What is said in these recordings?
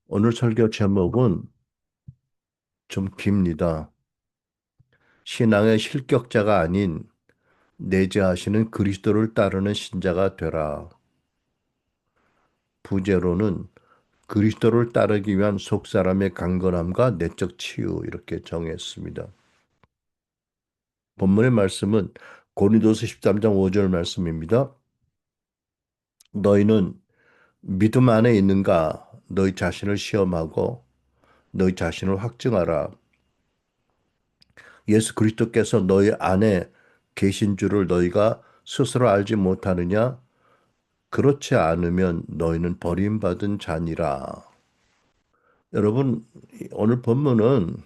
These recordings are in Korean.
오늘 설교 제목은 좀 깁니다. 신앙의 실격자가 아닌 내재하시는 그리스도를 따르는 신자가 되라. 부제로는 그리스도를 따르기 위한 속사람의 강건함과 내적 치유 이렇게 정했습니다. 본문의 말씀은 고린도서 13장 5절 말씀입니다. 너희는 믿음 안에 있는가? 너희 자신을 시험하고 너희 자신을 확증하라. 예수 그리스도께서 너희 안에 계신 줄을 너희가 스스로 알지 못하느냐? 그렇지 않으면 너희는 버림받은 자니라. 여러분, 오늘 본문은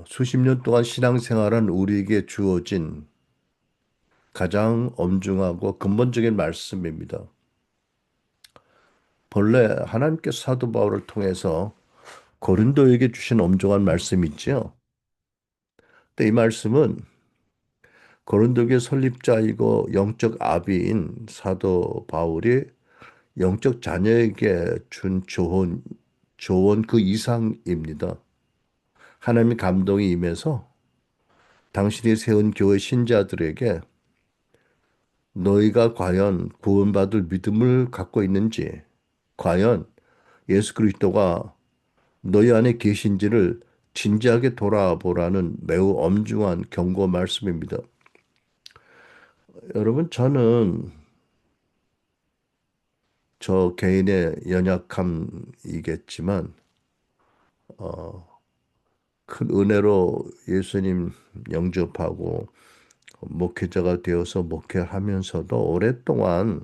수십 년 동안 신앙생활한 우리에게 주어진 가장 엄중하고 근본적인 말씀입니다. 본래 하나님께서 사도 바울을 통해서 고린도에게 주신 엄중한 말씀이지요. 근데 이 말씀은 고린도교의 설립자이고 영적 아비인 사도 바울이 영적 자녀에게 준 조언 그 이상입니다. 하나님의 감동이 임해서 당신이 세운 교회 신자들에게 너희가 과연 구원받을 믿음을 갖고 있는지, 과연 예수 그리스도가 너희 안에 계신지를 진지하게 돌아보라는 매우 엄중한 경고 말씀입니다. 여러분, 저는 저 개인의 연약함이겠지만 큰 은혜로 예수님 영접하고 목회자가 되어서 목회하면서도 오랫동안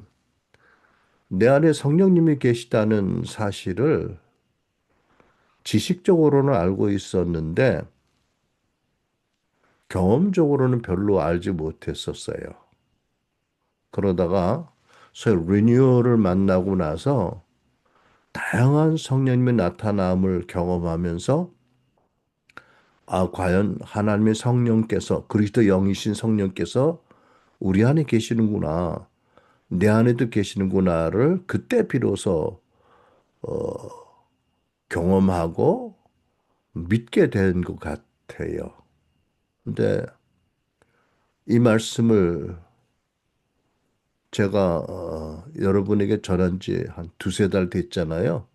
내 안에 성령님이 계시다는 사실을 지식적으로는 알고 있었는데 경험적으로는 별로 알지 못했었어요. 그러다가 소위 리뉴얼을 만나고 나서 다양한 성령님의 나타남을 경험하면서 과연 하나님의 성령께서 그리스도 영이신 성령께서 우리 안에 계시는구나. 내 안에도 계시는구나를 그때 비로소 경험하고 믿게 된 것 같아요. 근데 이 말씀을 제가 여러분에게 전한 지 한 두세 달 됐잖아요.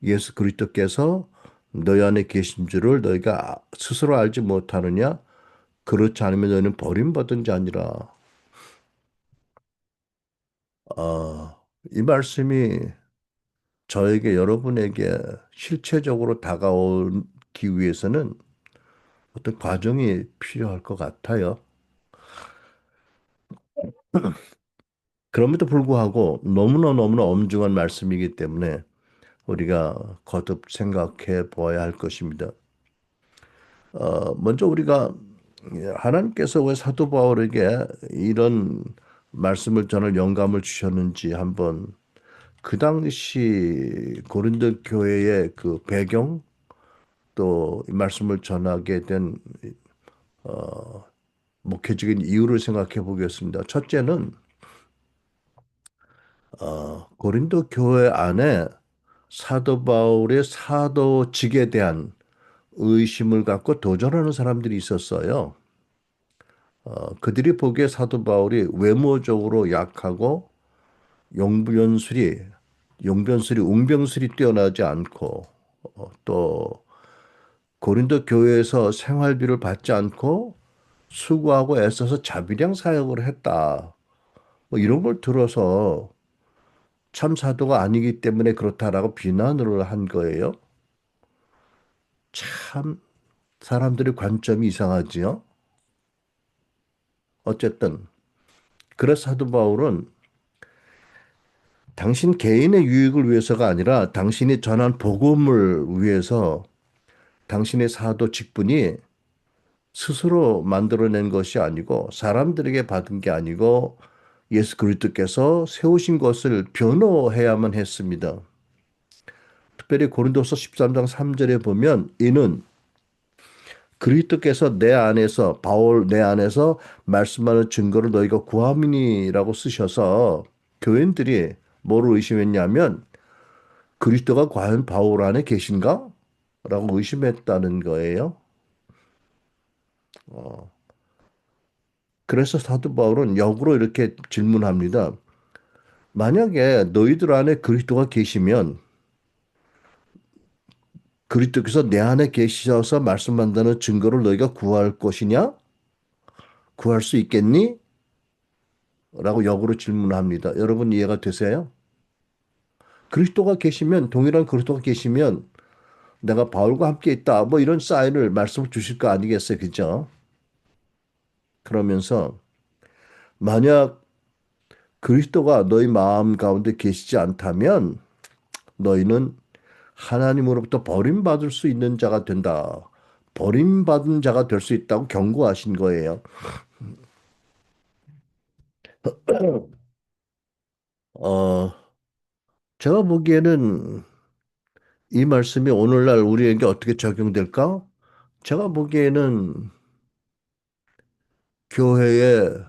예수 그리스도께서 너희 안에 계신 줄을 너희가 스스로 알지 못하느냐? 그렇지 않으면 너희는 버림받은 자니라. 이 말씀이 저에게 여러분에게 실체적으로 다가오기 위해서는 어떤 과정이 필요할 것 같아요. 그럼에도 불구하고 너무나 엄중한 말씀이기 때문에 우리가 거듭 생각해 보아야 할 것입니다. 먼저 우리가 하나님께서 왜 사도 바울에게 이런 말씀을 전할 영감을 주셨는지 한번 그 당시 고린도 교회의 그 배경 또 이 말씀을 전하게 된 목회적인 이유를 생각해 보겠습니다. 첫째는 고린도 교회 안에 사도 바울의 사도직에 대한 의심을 갖고 도전하는 사람들이 있었어요. 그들이 보기에 사도 바울이 외모적으로 약하고 용변술이 웅변술이 뛰어나지 않고 또 고린도 교회에서 생활비를 받지 않고 수고하고 애써서 자비량 사역을 했다. 뭐 이런 걸 들어서 참 사도가 아니기 때문에 그렇다라고 비난을 한 거예요. 참 사람들의 관점이 이상하지요. 어쨌든 그래서 사도 바울은 당신 개인의 유익을 위해서가 아니라 당신이 전한 복음을 위해서 당신의 사도 직분이 스스로 만들어낸 것이 아니고 사람들에게 받은 게 아니고 예수 그리스도께서 세우신 것을 변호해야만 했습니다. 특별히 고린도서 13장 3절에 보면 이는 그리스도께서 내 안에서 바울 내 안에서 말씀하는 증거를 너희가 구함이니라고 쓰셔서 교인들이 뭐를 의심했냐면 그리스도가 과연 바울 안에 계신가? 라고 의심했다는 거예요. 그래서 사도 바울은 역으로 이렇게 질문합니다. 만약에 너희들 안에 그리스도가 계시면 그리스도께서 내 안에 계시셔서 말씀한다는 증거를 너희가 구할 것이냐? 구할 수 있겠니? 라고 역으로 질문합니다. 여러분 이해가 되세요? 그리스도가 계시면 동일한 그리스도가 계시면 내가 바울과 함께 있다. 뭐 이런 사인을 말씀을 주실 거 아니겠어요? 그죠? 그러면서 만약 그리스도가 너희 마음 가운데 계시지 않다면 너희는 하나님으로부터 버림받을 수 있는 자가 된다. 버림받은 자가 될 수 있다고 경고하신 거예요. 어, 제가 보기에는 이 말씀이 오늘날 우리에게 어떻게 적용될까? 제가 보기에는 교회의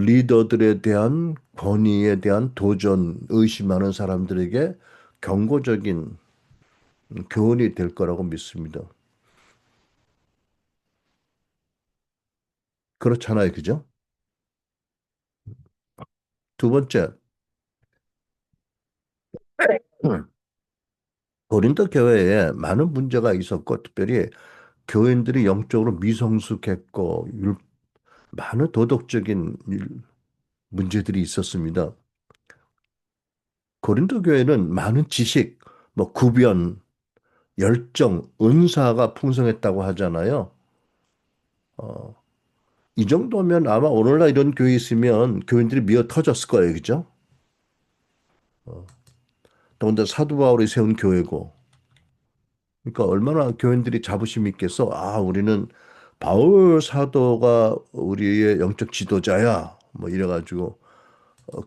리더들에 대한 권위에 대한 도전, 의심하는 사람들에게 경고적인 교훈이 될 거라고 믿습니다. 그렇잖아요, 그죠? 두 번째, 고린도 교회에 많은 문제가 있었고, 특별히 교인들이 영적으로 미성숙했고, 많은 도덕적인 문제들이 있었습니다. 고린도 교회는 많은 지식, 뭐 구변, 열정, 은사가 풍성했다고 하잖아요. 어, 이 정도면 아마 오늘날 이런 교회 있으면 교인들이 미어 터졌을 거예요. 그죠? 더군다나 사도 바울이 세운 교회고. 그러니까 얼마나 교인들이 자부심이 있겠어. 아, 우리는 바울 사도가 우리의 영적 지도자야. 뭐 이래가지고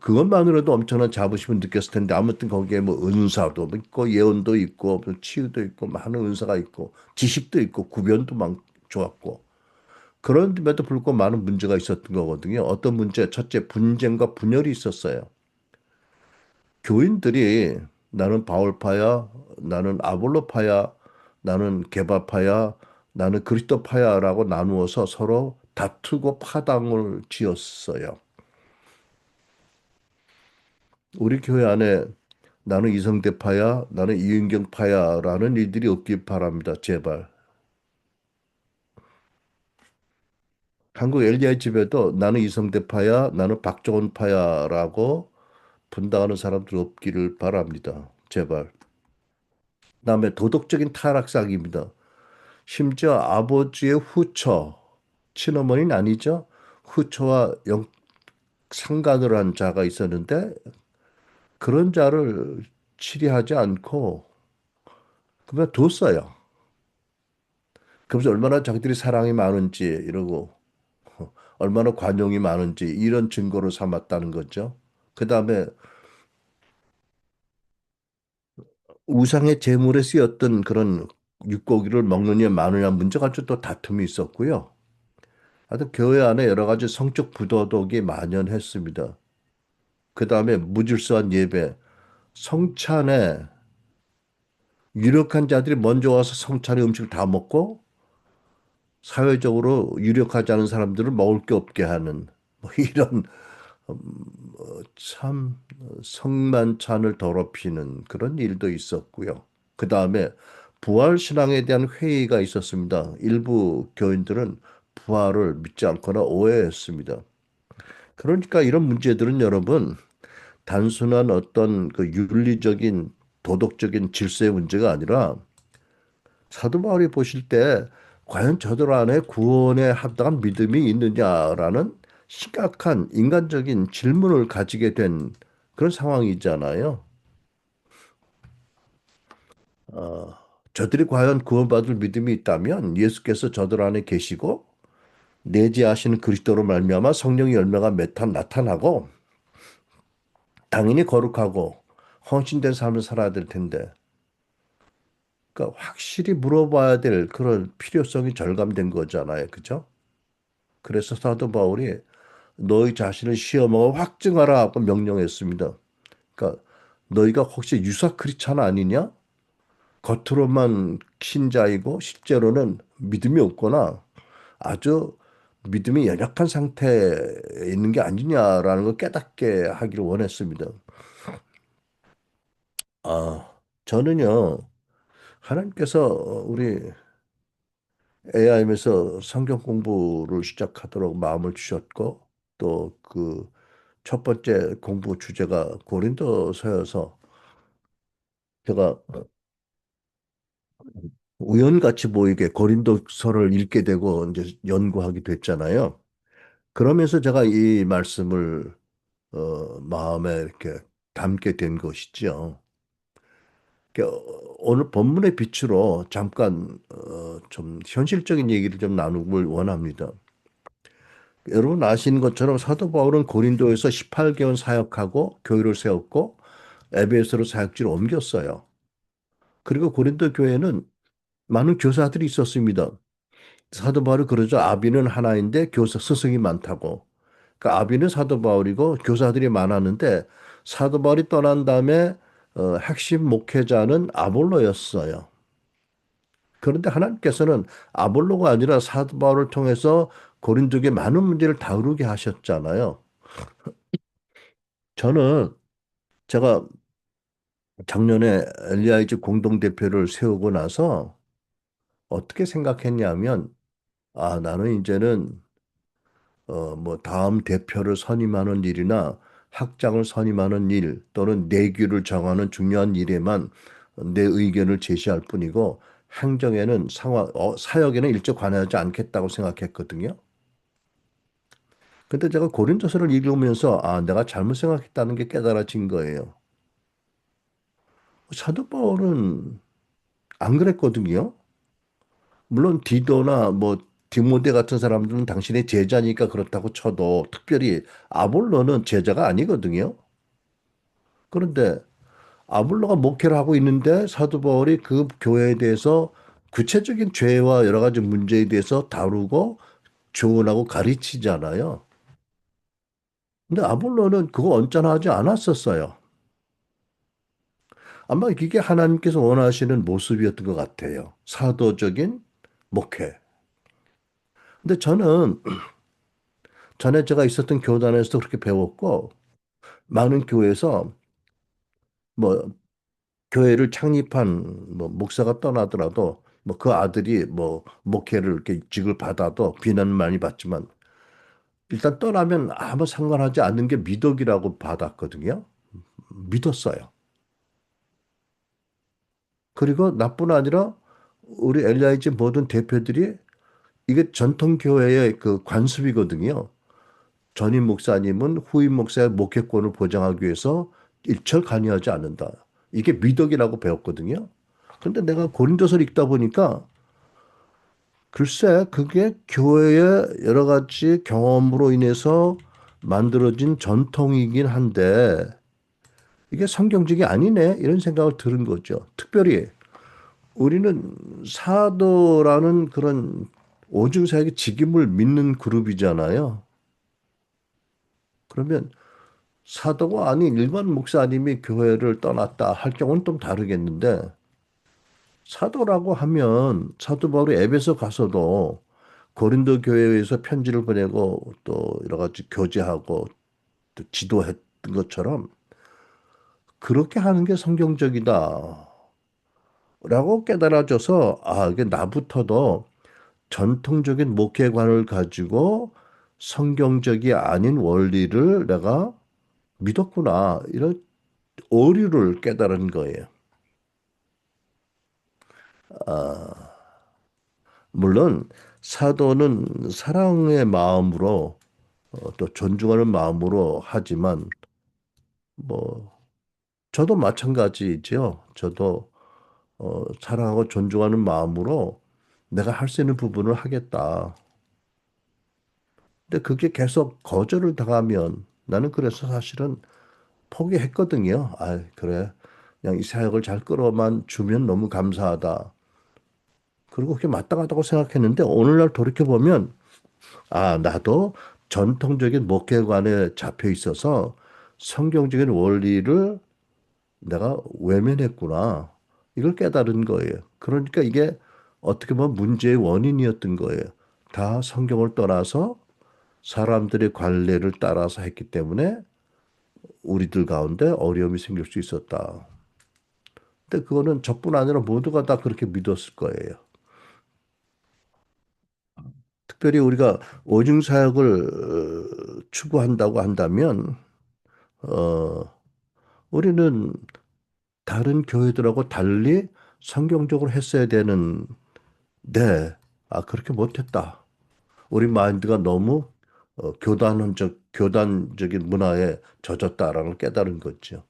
그것만으로도 엄청난 자부심을 느꼈을 텐데 아무튼 거기에 뭐 은사도 있고 예언도 있고 뭐 치유도 있고 많은 은사가 있고 지식도 있고 구변도 막 좋았고 그런데도 불구하고 많은 문제가 있었던 거거든요. 어떤 문제? 첫째, 분쟁과 분열이 있었어요. 교인들이 나는 바울파야, 나는 아볼로파야, 나는 게바파야, 나는 그리스도파야라고 나누어서 서로 다투고 파당을 지었어요. 우리 교회 안에 나는 이성대파야, 나는 이은경파야라는 일들이 없길 바랍니다. 제발. 한국 엘리야 집에도 나는 이성대파야, 나는 박정원파야라고 분당하는 사람들 없기를 바랍니다. 제발. 그다음에 도덕적인 타락상입니다. 심지어 아버지의 후처, 친어머니는 아니죠. 후처와 상간을 한 자가 있었는데 그런 자를 치리하지 않고 그냥 뒀어요. 그래서 얼마나 자기들이 사랑이 많은지 이러고 얼마나 관용이 많은지 이런 증거로 삼았다는 거죠. 그다음에 우상의 제물에 쓰였던 그런 육고기를 먹느냐 마느냐 문제 가지고 또 다툼이 있었고요. 하여튼 교회 안에 여러 가지 성적 부도덕이 만연했습니다. 그다음에 무질서한 예배, 성찬에 유력한 자들이 먼저 와서 성찬의 음식을 다 먹고 사회적으로 유력하지 않은 사람들은 먹을 게 없게 하는 뭐 이런 참 성만찬을 더럽히는 그런 일도 있었고요. 그 다음에 부활 신앙에 대한 회의가 있었습니다. 일부 교인들은 부활을 믿지 않거나 오해했습니다. 그러니까 이런 문제들은 여러분 단순한 어떤 그 윤리적인 도덕적인 질서의 문제가 아니라 사도 바울이 보실 때 과연 저들 안에 구원에 합당한 믿음이 있느냐라는 심각한 인간적인 질문을 가지게 된 그런 상황이잖아요. 저들이 과연 구원받을 믿음이 있다면 예수께서 저들 안에 계시고 내재하시는 그리스도로 말미암아 성령의 열매가 나타나고 당연히 거룩하고 헌신된 삶을 살아야 될 텐데 그러니까 확실히 물어봐야 될 그런 필요성이 절감된 거잖아요. 그죠? 그래서 사도 바울이 너희 자신을 시험하고 확증하라 고 명령했습니다. 그러니까 너희가 혹시 유사 크리스찬 아니냐? 겉으로만 신자이고 실제로는 믿음이 없거나 아주 믿음이 연약한 상태에 있는 게 아니냐라는 걸 깨닫게 하기를 원했습니다. 저는요, 하나님께서 우리 AIM에서 성경 공부를 시작하도록 마음을 주셨고, 또 그 첫 번째 공부 주제가 고린도서여서 제가 우연같이 보이게 고린도서를 읽게 되고 이제 연구하게 됐잖아요. 그러면서 제가 이 말씀을 마음에 이렇게 담게 된 것이죠. 오늘 본문의 빛으로 잠깐 좀 현실적인 얘기를 좀 나누길 원합니다. 여러분 아시는 것처럼 사도 바울은 고린도에서 18개월 사역하고 교회를 세웠고 에베소로 사역지를 옮겼어요. 그리고 고린도 교회는 많은 교사들이 있었습니다. 사도 바울이 그러죠. 아비는 하나인데 교사 스승이 많다고. 그러니까 아비는 사도 바울이고 교사들이 많았는데 사도 바울이 떠난 다음에 핵심 목회자는 아볼로였어요. 그런데 하나님께서는 아볼로가 아니라 사도 바울을 통해서 고린도의 많은 문제를 다루게 하셨잖아요. 저는 제가 작년에 엘리야이즈 공동대표를 세우고 나서 어떻게 생각했냐면, 나는 이제는 뭐 다음 대표를 선임하는 일이나 학장을 선임하는 일 또는 내규를 정하는 중요한 일에만 내 의견을 제시할 뿐이고 행정에는 사역에는 일절 관여하지 않겠다고 생각했거든요. 근데 제가 고린도서를 읽으면서 내가 잘못 생각했다는 게 깨달아진 거예요. 사도 바울은 안 그랬거든요. 물론 디도나 뭐 디모데 같은 사람들은 당신의 제자니까 그렇다고 쳐도 특별히 아볼로는 제자가 아니거든요. 그런데 아볼로가 목회를 하고 있는데 사도 바울이 그 교회에 대해서 구체적인 죄와 여러 가지 문제에 대해서 다루고 조언하고 가르치잖아요. 근데 아볼로는 그거 언짢아하지 않았었어요. 아마 이게 하나님께서 원하시는 모습이었던 것 같아요. 사도적인 목회. 근데 저는 전에 제가 있었던 교단에서도 그렇게 배웠고, 많은 교회에서 뭐 교회를 창립한 뭐 목사가 떠나더라도 뭐 그 아들이 뭐 목회를 이렇게 직을 받아도 비난을 많이 받지만 일단 떠나면 아무 상관하지 않는 게 미덕이라고 받았거든요. 믿었어요. 그리고 나뿐 아니라 우리 엘리야이즈 모든 대표들이 이게 전통 교회의 그 관습이거든요. 전임 목사님은 후임 목사의 목회권을 보장하기 위해서 일철 관여하지 않는다. 이게 미덕이라고 배웠거든요. 근데 내가 고린도서를 읽다 보니까 글쎄 그게 교회의 여러 가지 경험으로 인해서 만들어진 전통이긴 한데 이게 성경적이 아니네 이런 생각을 들은 거죠. 특별히 우리는 사도라는 그런 오중사에게 직임을 믿는 그룹이잖아요. 그러면 사도가 아닌 일반 목사님이 교회를 떠났다 할 경우는 좀 다르겠는데 사도라고 하면 사도 바울이 에베소 가서도 고린도 교회에서 편지를 보내고 또 여러 가지 교제하고 또 지도했던 것처럼 그렇게 하는 게 성경적이다. 라고 깨달아져서 이게 나부터도 전통적인 목회관을 가지고 성경적이 아닌 원리를 내가 믿었구나. 이런 오류를 깨달은 거예요. 물론 사도는 사랑의 마음으로 또 존중하는 마음으로 하지만 뭐 저도 마찬가지죠. 저도 사랑하고 존중하는 마음으로 내가 할 수 있는 부분을 하겠다. 근데 그게 계속 거절을 당하면 나는 그래서 사실은 포기했거든요. 그래. 그냥 이 사역을 잘 끌어만 주면 너무 감사하다. 그리고 그게 마땅하다고 생각했는데 오늘날 돌이켜보면 나도 전통적인 목회관에 잡혀 있어서 성경적인 원리를 내가 외면했구나. 이걸 깨달은 거예요. 그러니까 이게 어떻게 보면 문제의 원인이었던 거예요. 다 성경을 떠나서 사람들의 관례를 따라서 했기 때문에 우리들 가운데 어려움이 생길 수 있었다. 근데 그거는 저뿐 아니라 모두가 다 그렇게 믿었을 거예요. 특별히 우리가 오중 사역을 추구한다고 한다면 어, 우리는 다른 교회들하고 달리 성경적으로 했어야 되는데 그렇게 못했다. 우리 마인드가 너무 교단적인 문화에 젖었다라는 걸 깨달은 거죠.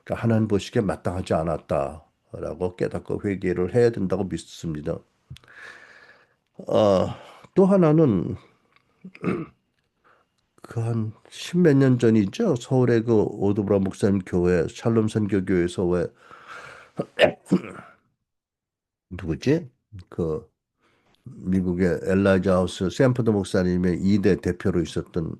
그러니까 하나님 보시기에 마땅하지 않았다라고 깨닫고 회개를 해야 된다고 믿습니다. 어, 또 하나는 그 한 십몇 년 전이죠. 서울의 그 오드브라 목사님 교회 샬롬 선교교회에서 왜 누구지? 그 미국의 엘라이자 하우스 샌퍼드 목사님의 2대 대표로 있었던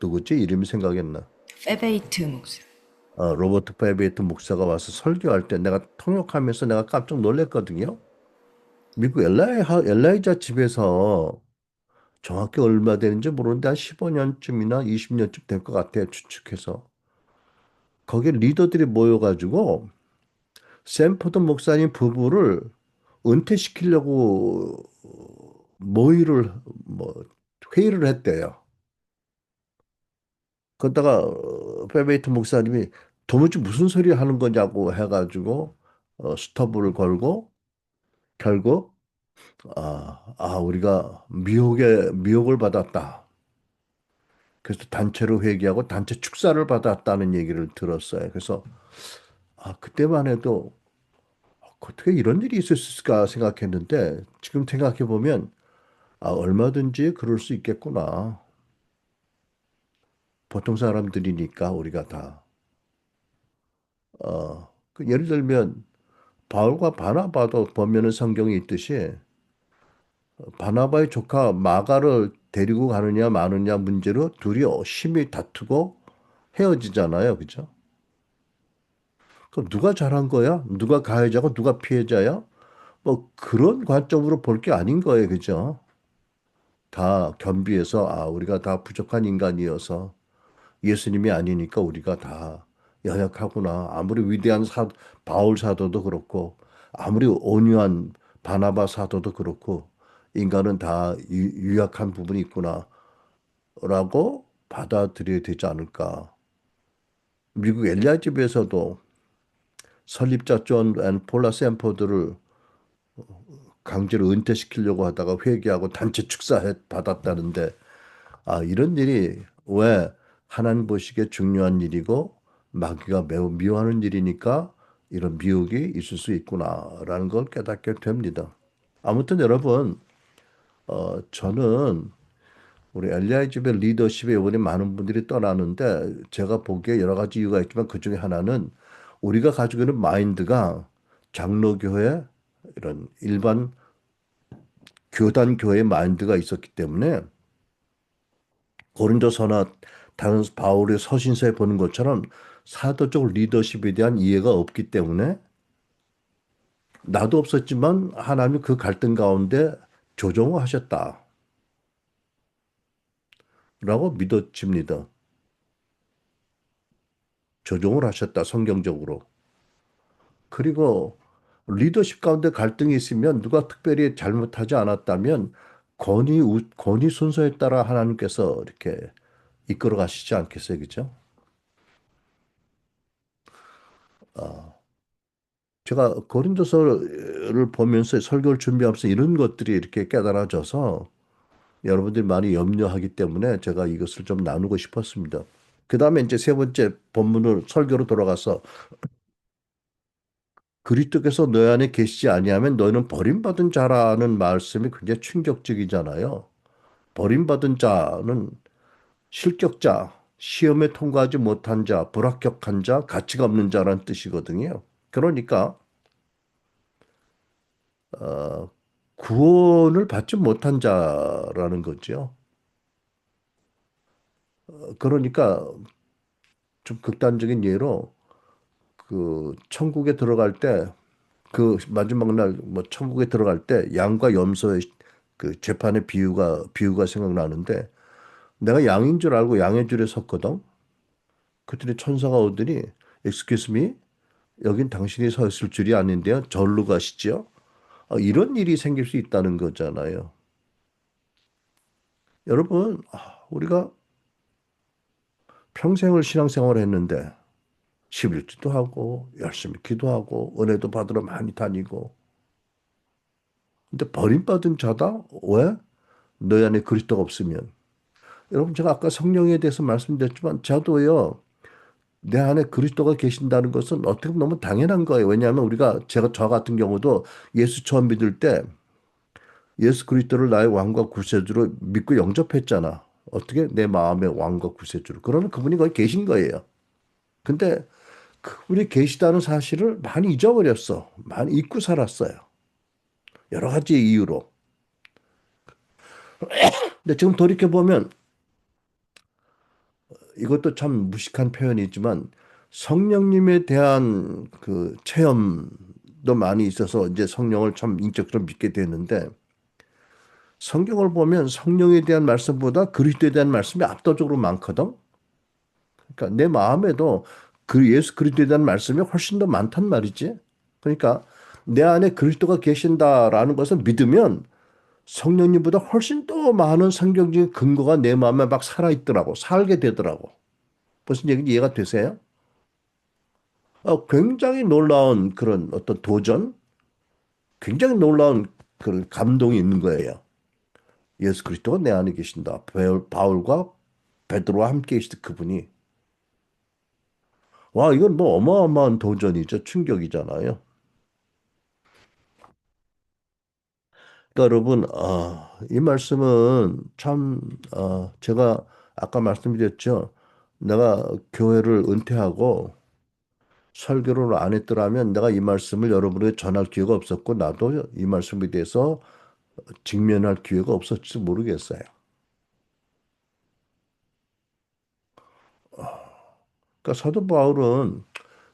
누구지? 이름이 생각이 안 나. 페베이트 목사. 로버트 페베이트 목사가 와서 설교할 때 내가 통역하면서 내가 깜짝 놀랐거든요. 미국 엘라이자 집에서 정확히 얼마 되는지 모르는데 한 15년쯤이나 20년쯤 될 것 같아요. 추측해서. 거기 리더들이 모여가지고 샌퍼드 목사님 부부를 은퇴시키려고 모의를 뭐 회의를 했대요. 그러다가 페베이트 목사님이 도무지 무슨 소리 하는 거냐고 해가지고 스톱을 걸고 결국 우리가 미혹을 받았다. 그래서 단체로 회개하고 단체 축사를 받았다는 얘기를 들었어요. 그래서 그때만 해도 어떻게 이런 일이 있었을까 생각했는데 지금 생각해 보면 얼마든지 그럴 수 있겠구나. 보통 사람들이니까 우리가 다. 그 예를 들면 바울과 바나바도 보면은 성경에 있듯이 바나바의 조카 마가를 데리고 가느냐 마느냐 문제로 둘이 심히 다투고 헤어지잖아요. 그죠? 그럼 누가 잘한 거야? 누가 가해자고 누가 피해자야? 뭐 그런 관점으로 볼 게 아닌 거예요. 그죠? 다 겸비해서 우리가 다 부족한 인간이어서 예수님이 아니니까 우리가 다 연약하구나. 아무리 위대한 바울 사도도 그렇고 아무리 온유한 바나바 사도도 그렇고 인간은 다 유약한 부분이 있구나라고 받아들여야 되지 않을까. 미국 엘리야 집에서도 설립자 존 앤 폴라 샌포드를 강제로 은퇴시키려고 하다가 회개하고 단체 축사해 받았다는데 이런 일이 왜 하나님 보시기에 중요한 일이고 마귀가 매우 미워하는 일이니까 이런 미혹이 있을 수 있구나라는 걸 깨닫게 됩니다. 아무튼 여러분, 저는 우리 엘리야의 집의 리더십에 이번에 많은 분들이 떠나는데 제가 보기에 여러 가지 이유가 있지만 그 중에 하나는 우리가 가지고 있는 마인드가 장로교회 이런 일반 교단 교회의 마인드가 있었기 때문에 고린도서나 다른 바울의 서신서에 보는 것처럼 사도적 리더십에 대한 이해가 없기 때문에 나도 없었지만 하나님이 그 갈등 가운데 조정을 하셨다라고 믿어집니다. 조정을 하셨다, 성경적으로. 그리고 리더십 가운데 갈등이 있으면 누가 특별히 잘못하지 않았다면 권위 순서에 따라 하나님께서 이렇게 이끌어 가시지 않겠어요, 그죠? 제가 고린도서를 보면서 설교를 준비하면서 이런 것들이 이렇게 깨달아져서 여러분들이 많이 염려하기 때문에 제가 이것을 좀 나누고 싶었습니다. 그 다음에 이제 세 번째 본문을 설교로 돌아가서 그리스도께서 너희 안에 계시지 아니하면 너희는 버림받은 자라는 말씀이 굉장히 충격적이잖아요. 버림받은 자는 실격자, 시험에 통과하지 못한 자, 불합격한 자, 가치가 없는 자라는 뜻이거든요. 그러니까 구원을 받지 못한 자라는 거죠. 그러니까 좀 극단적인 예로 그 천국에 들어갈 때 그 마지막 날 뭐 천국에 들어갈 때 양과 염소의 그 재판의 비유가 생각나는데 내가 양인 줄 알고 양의 줄에 섰거든. 그랬더니 천사가 오더니 Excuse me, 여긴 당신이 서 있을 줄이 아닌데요. 절로 가시죠. 이런 일이 생길 수 있다는 거잖아요. 여러분, 우리가 평생을 신앙생활을 했는데 11주도 하고 열심히 기도하고 은혜도 받으러 많이 다니고 근데 버림받은 자다? 왜? 너희 안에 그리스도가 없으면. 여러분 제가 아까 성령에 대해서 말씀드렸지만 저도요. 내 안에 그리스도가 계신다는 것은 어떻게 보면 너무 당연한 거예요. 왜냐하면 우리가 저 같은 경우도 예수 처음 믿을 때 예수 그리스도를 나의 왕과 구세주로 믿고 영접했잖아. 어떻게? 내 마음의 왕과 구세주로. 그러면 그분이 거기 계신 거예요. 근데 그분이 계시다는 사실을 많이 잊어버렸어. 많이 잊고 살았어요. 여러 가지 이유로. 근데 지금 돌이켜보면 이것도 참 무식한 표현이지만 성령님에 대한 그 체험도 많이 있어서 이제 성령을 참 인격적으로 믿게 되는데 성경을 보면 성령에 대한 말씀보다 그리스도에 대한 말씀이 압도적으로 많거든. 그러니까 내 마음에도 그 예수 그리스도에 대한 말씀이 훨씬 더 많단 말이지. 그러니까 내 안에 그리스도가 계신다라는 것을 믿으면 성령님보다 훨씬 더 많은 성경적인 근거가 내 마음에 막 살아있더라고. 살게 되더라고. 무슨 얘기인지 이해가 되세요? 굉장히 놀라운 그런 어떤 도전, 굉장히 놀라운 그런 감동이 있는 거예요. 예수 그리스도가 내 안에 계신다. 바울과 베드로와 함께 계시던 그분이. 와, 이건 뭐 어마어마한 도전이죠. 충격이잖아요. 그러니까 여러분, 이 말씀은 참, 제가 아까 말씀드렸죠. 내가 교회를 은퇴하고 설교를 안 했더라면 내가 이 말씀을 여러분에게 전할 기회가 없었고 나도 이 말씀에 대해서 직면할 기회가 없었지 모르겠어요. 그러니까 사도 바울은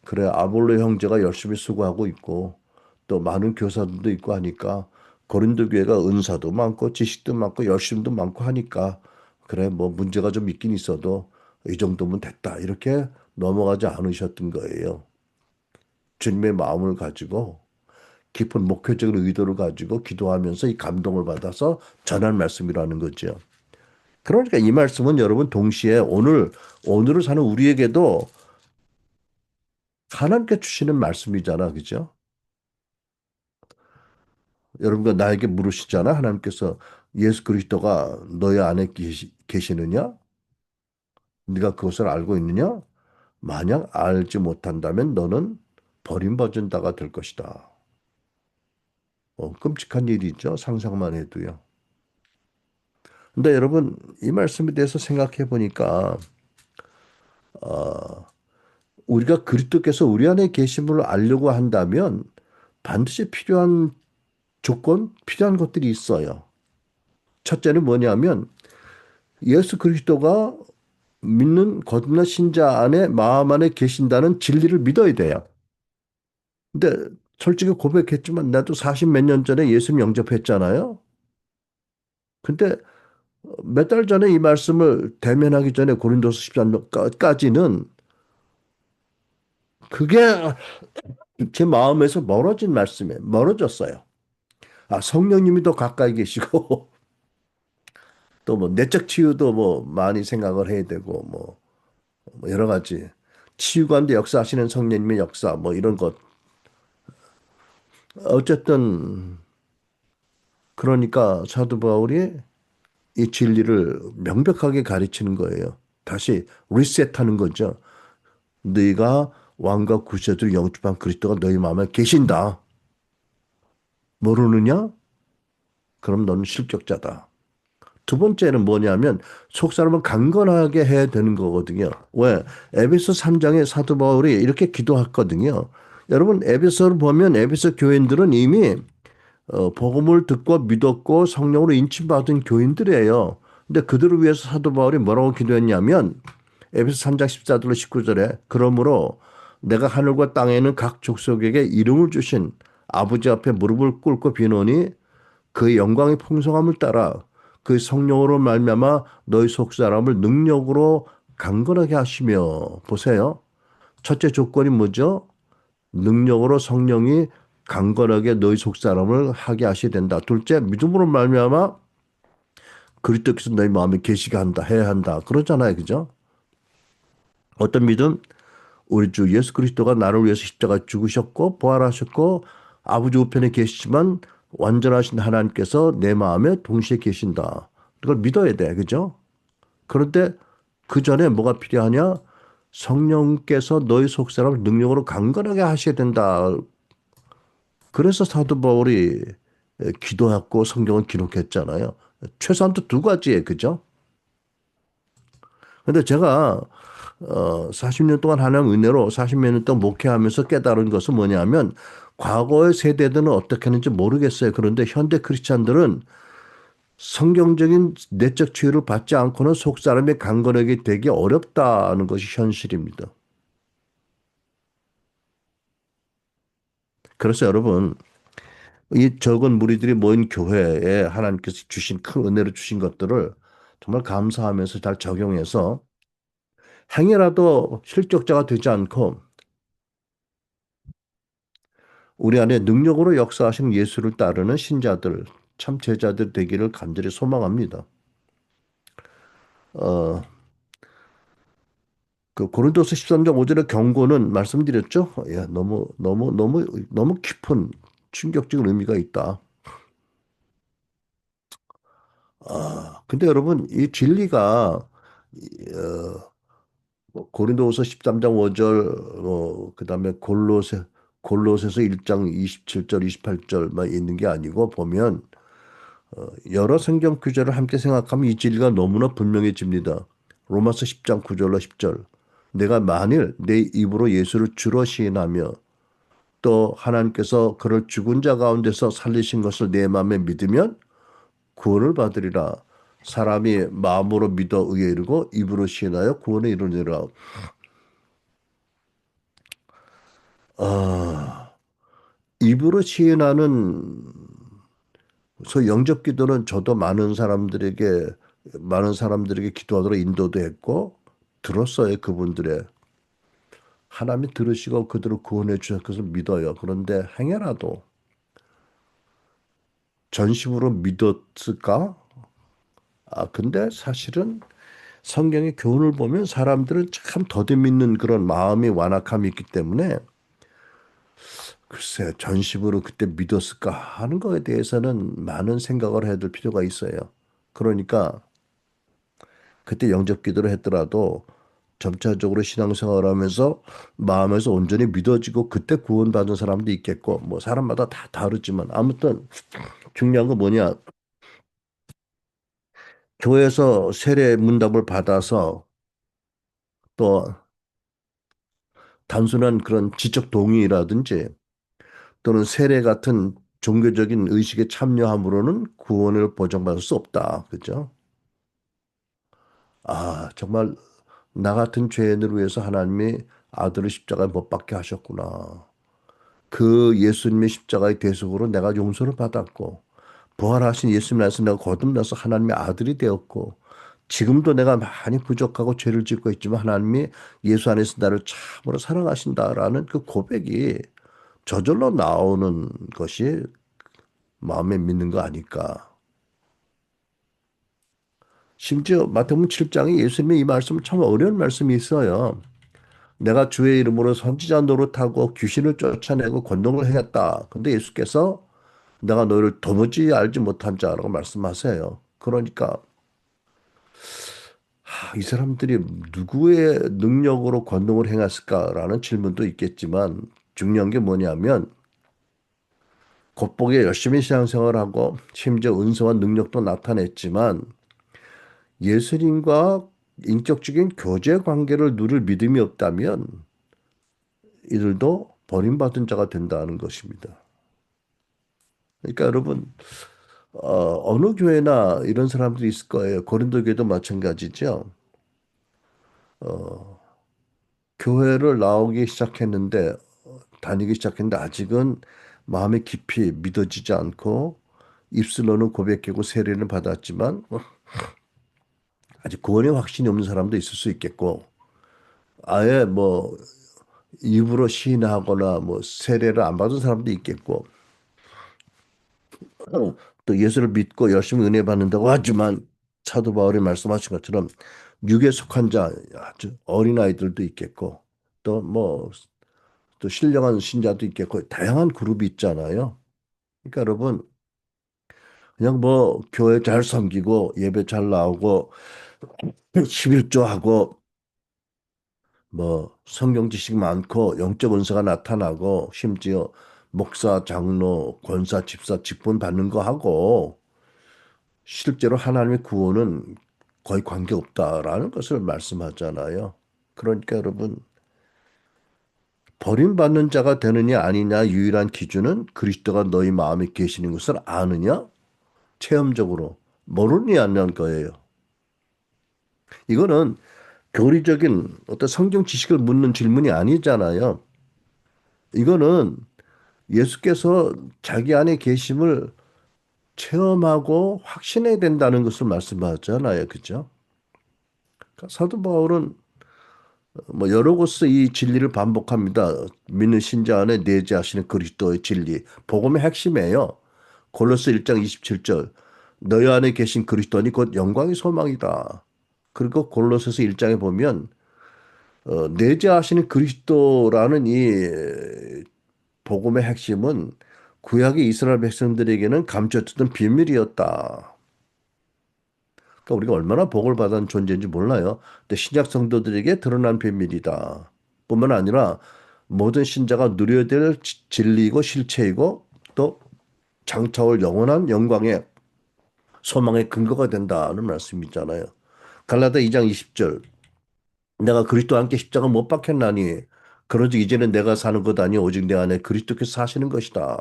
그래 아볼로 형제가 열심히 수고하고 있고 또 많은 교사들도 있고 하니까 고린도 교회가 은사도 많고 지식도 많고 열심도 많고 하니까 그래 뭐 문제가 좀 있긴 있어도 이 정도면 됐다 이렇게 넘어가지 않으셨던 거예요. 주님의 마음을 가지고 깊은 목회적인 의도를 가지고 기도하면서 이 감동을 받아서 전한 말씀이라는 거죠. 그러니까 이 말씀은 여러분 동시에 오늘을 사는 우리에게도 하나님께 주시는 말씀이잖아. 그죠? 여러분과 나에게 물으시잖아. 하나님께서 예수 그리스도가 너희 안에 계시느냐? 네가 그것을 알고 있느냐? 만약 알지 못한다면 너는 버림받은 자가 될 것이다. 끔찍한 일이죠. 상상만 해도요. 근데 여러분 이 말씀에 대해서 생각해 보니까 우리가 그리스도께서 우리 안에 계심을 알려고 한다면 반드시 필요한 필요한 것들이 있어요. 첫째는 뭐냐면 예수 그리스도가 믿는 거듭난 신자 안에 마음 안에 계신다는 진리를 믿어야 돼요. 근데 솔직히 고백했지만 나도 40 몇 년 전에 예수님 영접했잖아요. 근데 몇 달 전에 이 말씀을 대면하기 전에 고린도서 10장까지는 그게 제 마음에서 멀어졌어요. 성령님이 더 가까이 계시고 또 뭐 내적 치유도 뭐 많이 생각을 해야 되고 뭐 여러 가지 치유관도 역사하시는 성령님의 역사 뭐 이런 것 어쨌든 그러니까 사도 바울이 이 진리를 명백하게 가르치는 거예요. 다시 리셋하는 거죠. 네가 왕과 구세주를 영접한 그리스도가 너희 마음에 계신다. 모르느냐? 그럼 너는 실격자다. 두 번째는 뭐냐면 속 사람을 강건하게 해야 되는 거거든요. 왜? 에베소 3장에 사도 바울이 이렇게 기도했거든요. 여러분 에베소를 보면 에베소 교인들은 이미 복음을 듣고 믿었고 성령으로 인침받은 교인들이에요. 근데 그들을 위해서 사도 바울이 뭐라고 기도했냐면 에베소 3장 14절로 19절에 그러므로 내가 하늘과 땅에 있는 각 족속에게 이름을 주신 아버지 앞에 무릎을 꿇고 비노니 그 영광의 풍성함을 따라 그 성령으로 말미암아 너희 속사람을 능력으로 강건하게 하시며 보세요. 첫째 조건이 뭐죠? 능력으로 성령이 강건하게 너희 속사람을 하게 하셔야 된다. 둘째 믿음으로 말미암아 그리스도께서 너희 마음에 계시게 한다. 해야 한다. 그러잖아요. 그죠? 어떤 믿음? 우리 주 예수 그리스도가 나를 위해서 십자가 죽으셨고 부활하셨고 아버지 우편에 계시지만 완전하신 하나님께서 내 마음에 동시에 계신다. 그걸 믿어야 돼. 그죠? 그런데 그 전에 뭐가 필요하냐? 성령께서 너희 속사람을 능력으로 강건하게 하셔야 된다. 그래서 사도 바울이 기도했고 성경을 기록했잖아요. 최소한도 두 가지에 그죠? 근데 제가 40년 동안 하나님 은혜로 40몇 년 동안 목회하면서 깨달은 것은 뭐냐면 과거의 세대들은 어떻게 했는지 모르겠어요. 그런데 현대 크리스찬들은 성경적인 내적 치유를 받지 않고는 속 사람이 강건하게 되기 어렵다는 것이 현실입니다. 그래서 여러분 이 적은 무리들이 모인 교회에 하나님께서 주신 큰 은혜를 주신 것들을 정말 감사하면서 잘 적용해서 행여라도 실격자가 되지 않고 우리 안에 능력으로 역사하신 예수를 따르는 신자들, 참 제자들 되기를 간절히 소망합니다. 어, 그 고린도서 13장 5절의 경고는 말씀드렸죠? 야, 너무 깊은 충격적인 의미가 있다. 근데 여러분, 이 진리가 뭐 고린도후서 13장 5절, 그다음에 골로새서 1장 27절, 28절만 있는 게 아니고 보면 여러 성경 구절을 함께 생각하면 이 진리가 너무나 분명해집니다. 로마서 10장 9절로 10절. 내가 만일 내 입으로 예수를 주로 시인하며 또 하나님께서 그를 죽은 자 가운데서 살리신 것을 내 마음에 믿으면 구원을 받으리라. 사람이 마음으로 믿어 의에 이르고 입으로 시인하여 구원에 이르느니라. 아, 입으로 시인하는 소위 영접 기도는 저도 많은 사람들에게 기도하도록 인도도 했고 들었어요. 그분들의 하나님이 들으시고 그들을 구원해 주실 것을 믿어요. 그런데 행여라도 전심으로 믿었을까? 근데 사실은 성경의 교훈을 보면 사람들은 참 더디 믿는 그런 마음이 완악함이 있기 때문에 글쎄 전심으로 그때 믿었을까 하는 거에 대해서는 많은 생각을 해야 될 필요가 있어요. 그러니까 그때 영접 기도를 했더라도 점차적으로 신앙생활을 하면서 마음에서 온전히 믿어지고 그때 구원받은 사람도 있겠고 뭐 사람마다 다 다르지만 아무튼 중요한 건 뭐냐 교회에서 세례 문답을 받아서 또 단순한 그런 지적 동의라든지 또는 세례 같은 종교적인 의식에 참여함으로는 구원을 보장받을 수 없다. 그죠? 정말 나 같은 죄인을 위해서 하나님이 아들을 십자가에 못 박게 하셨구나. 그 예수님의 십자가의 대속으로 내가 용서를 받았고 부활하신 예수님 안에서 내가 거듭나서 하나님의 아들이 되었고 지금도 내가 많이 부족하고 죄를 짓고 있지만 하나님이 예수 안에서 나를 참으로 사랑하신다라는 그 고백이 저절로 나오는 것이 마음에 믿는 거 아닐까. 심지어 마태복음 7장에 예수님의 이 말씀 참 어려운 말씀이 있어요. 내가 주의 이름으로 선지자 노릇하고 귀신을 쫓아내고 권능을 행했다. 근데 예수께서 내가 너희를 도무지 알지 못한 자라고 말씀하세요. 그러니까 이 사람들이 누구의 능력으로 권능을 행했을까라는 질문도 있겠지만 중요한 게 뭐냐면 겉보기에 열심히 신앙생활하고 심지어 은사와 능력도 나타냈지만 예수님과 인격적인 교제 관계를 누릴 믿음이 없다면 이들도 버림받은 자가 된다는 것입니다. 그러니까 여러분 어느 교회나 이런 사람들이 있을 거예요. 고린도 교회도 마찬가지죠. 교회를 나오기 시작했는데, 다니기 시작했는데, 아직은 마음에 깊이 믿어지지 않고, 입술로는 고백하고 세례를 받았지만, 아직 구원의 확신이 없는 사람도 있을 수 있겠고, 아예 뭐, 입으로 시인하거나 뭐, 세례를 안 받은 사람도 있겠고, 또 예수를 믿고 열심히 은혜 받는다고 하지만, 사도 바울이 말씀하신 것처럼, 육에 속한 자, 아주 어린아이들도 있겠고, 또 뭐, 또 신령한 신자도 있겠고 다양한 그룹이 있잖아요. 그러니까 여러분 그냥 뭐 교회 잘 섬기고 예배 잘 나오고 11조하고 뭐 성경 지식 많고 영적 은사가 나타나고 심지어 목사, 장로, 권사, 집사 직분 받는 거 하고 실제로 하나님의 구원은 거의 관계없다라는 것을 말씀하잖아요. 그러니까 여러분 버림받는 자가 되느냐 아니냐 유일한 기준은 그리스도가 너희 마음에 계시는 것을 아느냐 체험적으로 모르니 않는 거예요. 이거는 교리적인 어떤 성경 지식을 묻는 질문이 아니잖아요. 이거는 예수께서 자기 안에 계심을 체험하고 확신해야 된다는 것을 말씀하잖아요. 그죠? 그러니까 사도 바울은 뭐 여러 곳에서 이 진리를 반복합니다. 믿는 신자 안에 내재하시는 그리스도의 진리. 복음의 핵심이에요. 골로새 1장 27절. 너희 안에 계신 그리스도니 곧 영광의 소망이다. 그리고 골로새서 1장에 보면 내재하시는 그리스도라는 이 복음의 핵심은 구약의 이스라엘 백성들에게는 감춰졌던 비밀이었다. 그러니까 우리가 얼마나 복을 받은 존재인지 몰라요. 근데 신약 성도들에게 드러난 비밀이다. 뿐만 아니라 모든 신자가 누려야 될 진리이고 실체이고 또 장차올 영원한 영광의 소망의 근거가 된다는 말씀이잖아요. 갈라디아 2장 20절. 내가 그리스도와 함께 십자가 못 박혔나니 그러즉 이제는 내가 사는 것 아니 오직 내 안에 그리스도께서 사시는 것이다.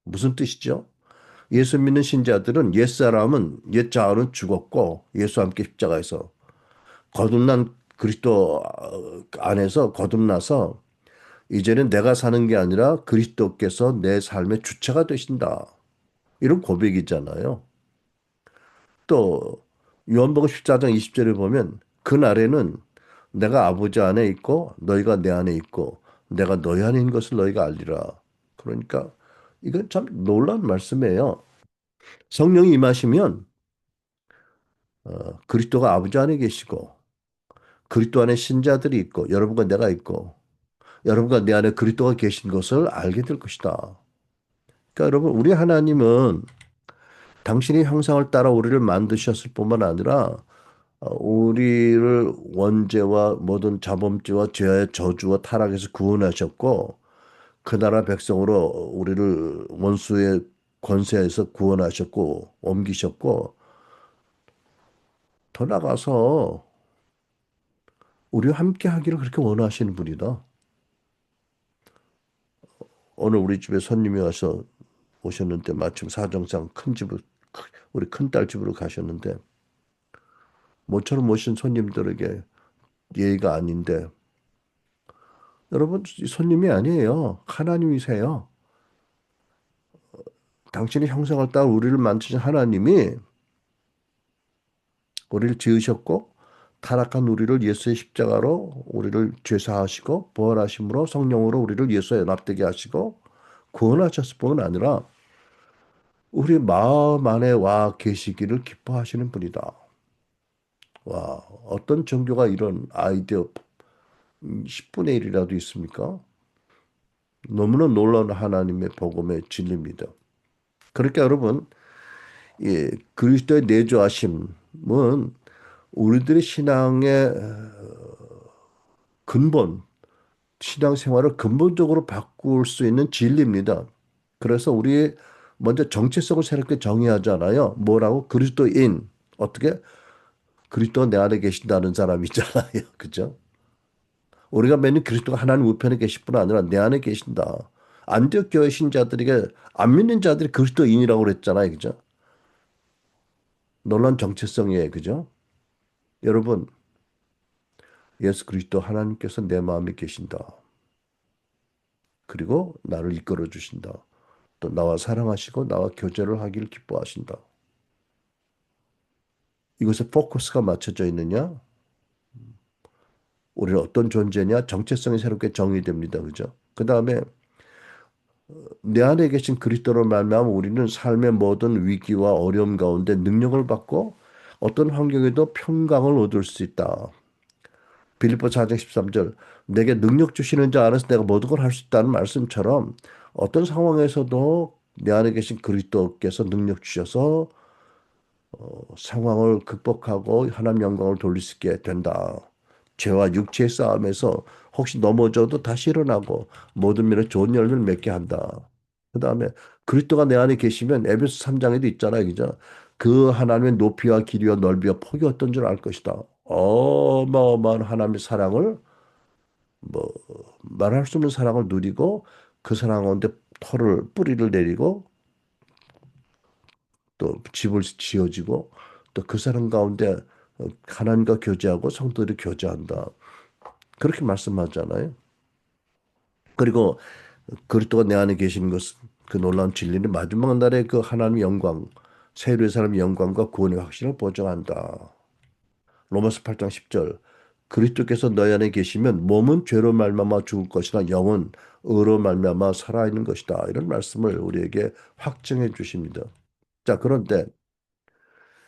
무슨 뜻이죠? 예수 믿는 신자들은 옛사람은 옛자아는 죽었고 예수와 함께 십자가에서 거듭난 그리스도 안에서 거듭나서 이제는 내가 사는 게 아니라 그리스도께서 내 삶의 주체가 되신다. 이런 고백이잖아요. 또 요한복음 14장 20절에 보면 그날에는 내가 아버지 안에 있고 너희가 내 안에 있고 내가 너희 안에 있는 것을 너희가 알리라. 그러니까 이건 참 놀라운 말씀이에요. 성령이 임하시면 그리스도가 아버지 안에 계시고 그리스도 안에 신자들이 있고 여러분과 내가 있고 여러분과 내 안에 그리스도가 계신 것을 알게 될 것이다. 그러니까 여러분 우리 하나님은 당신의 형상을 따라 우리를 만드셨을 뿐만 아니라 우리를 원죄와 모든 자범죄와 죄의 저주와 타락에서 구원하셨고 그 나라 백성으로 우리를 원수의 권세에서 구원하셨고 옮기셨고 더 나가서 우리와 함께 하기를 그렇게 원하시는 분이다. 오늘 우리 집에 손님이 와서 오셨는데 마침 사정상 큰 집을 우리 큰딸 집으로 가셨는데 모처럼 오신 손님들에게 예의가 아닌데 여러분 손님이 아니에요. 하나님이세요. 당신의 형상을 따라 우리를 만드신 하나님이 우리를 지으셨고 타락한 우리를 예수의 십자가로 우리를 죄사하시고 부활하심으로 성령으로 우리를 예수에 연합되게 하시고 구원하셨을 뿐만 아니라 우리 마음 안에 와 계시기를 기뻐하시는 분이다. 와, 어떤 종교가 이런 아이디어 10분의 1이라도 있습니까? 너무나 놀라운 하나님의 복음의 진리입니다. 그러니까 여러분, 그리스도의 내주하심은 우리들의 신앙의 근본, 신앙생활을 근본적으로 바꿀 수 있는 진리입니다. 그래서 우리 먼저 정체성을 새롭게 정의하잖아요. 뭐라고? 그리스도인. 어떻게? 그리스도가 내 안에 계신다는 사람이잖아요. 그죠? 우리가 믿는 그리스도가 하나님 우편에 계실 뿐 아니라 내 안에 계신다. 안디옥 교회 신자들에게 안 믿는 자들이 그리스도인이라고 그랬잖아요. 그죠? 놀란 정체성이에요. 그죠? 여러분, 예수 그리스도 하나님께서 내 마음에 계신다. 그리고 나를 이끌어 주신다. 또 나와 사랑하시고 나와 교제를 하기를 기뻐하신다. 이것에 포커스가 맞춰져 있느냐? 우리는 어떤 존재냐? 정체성이 새롭게 정의됩니다. 그죠? 그 다음에 내 안에 계신 그리스도로 말미암아 우리는 삶의 모든 위기와 어려움 가운데 능력을 받고 어떤 환경에도 평강을 얻을 수 있다. 빌립보 4장 13절 내게 능력 주시는 자 안에서 내가 모든 걸 할 수 있다는 말씀처럼 어떤 상황에서도 내 안에 계신 그리스도께서 능력 주셔서 상황을 극복하고 하나님 영광을 돌릴 수 있게 된다. 죄와 육체의 싸움에서 혹시 넘어져도 다시 일어나고 모든 면에 좋은 열매를 맺게 한다. 그 다음에 그리스도가 내 안에 계시면 에베소 3장에도 있잖아요. 그죠? 그 하나님의 높이와 길이와 넓이와 폭이 어떤 줄 알 것이다. 어마어마한 하나님의 사랑을 뭐 말할 수 없는 사랑을 누리고 그 사랑 가운데 뿌리를 내리고 또 집을 지어지고 또 그 사람 가운데 하나님과 교제하고 성도들이 교제한다. 그렇게 말씀하잖아요. 그리고 그리스도가 내 안에 계시는 것은 그 놀라운 진리는 마지막 날에 그 하나님의 영광, 세례의 사람의 영광과 구원의 확신을 보장한다. 로마서 8장 10절 그리스도께서 너희 안에 계시면 몸은 죄로 말미암아 죽을 것이나 영은 의로 말미암아 살아있는 것이다. 이런 말씀을 우리에게 확증해 주십니다. 자, 그런데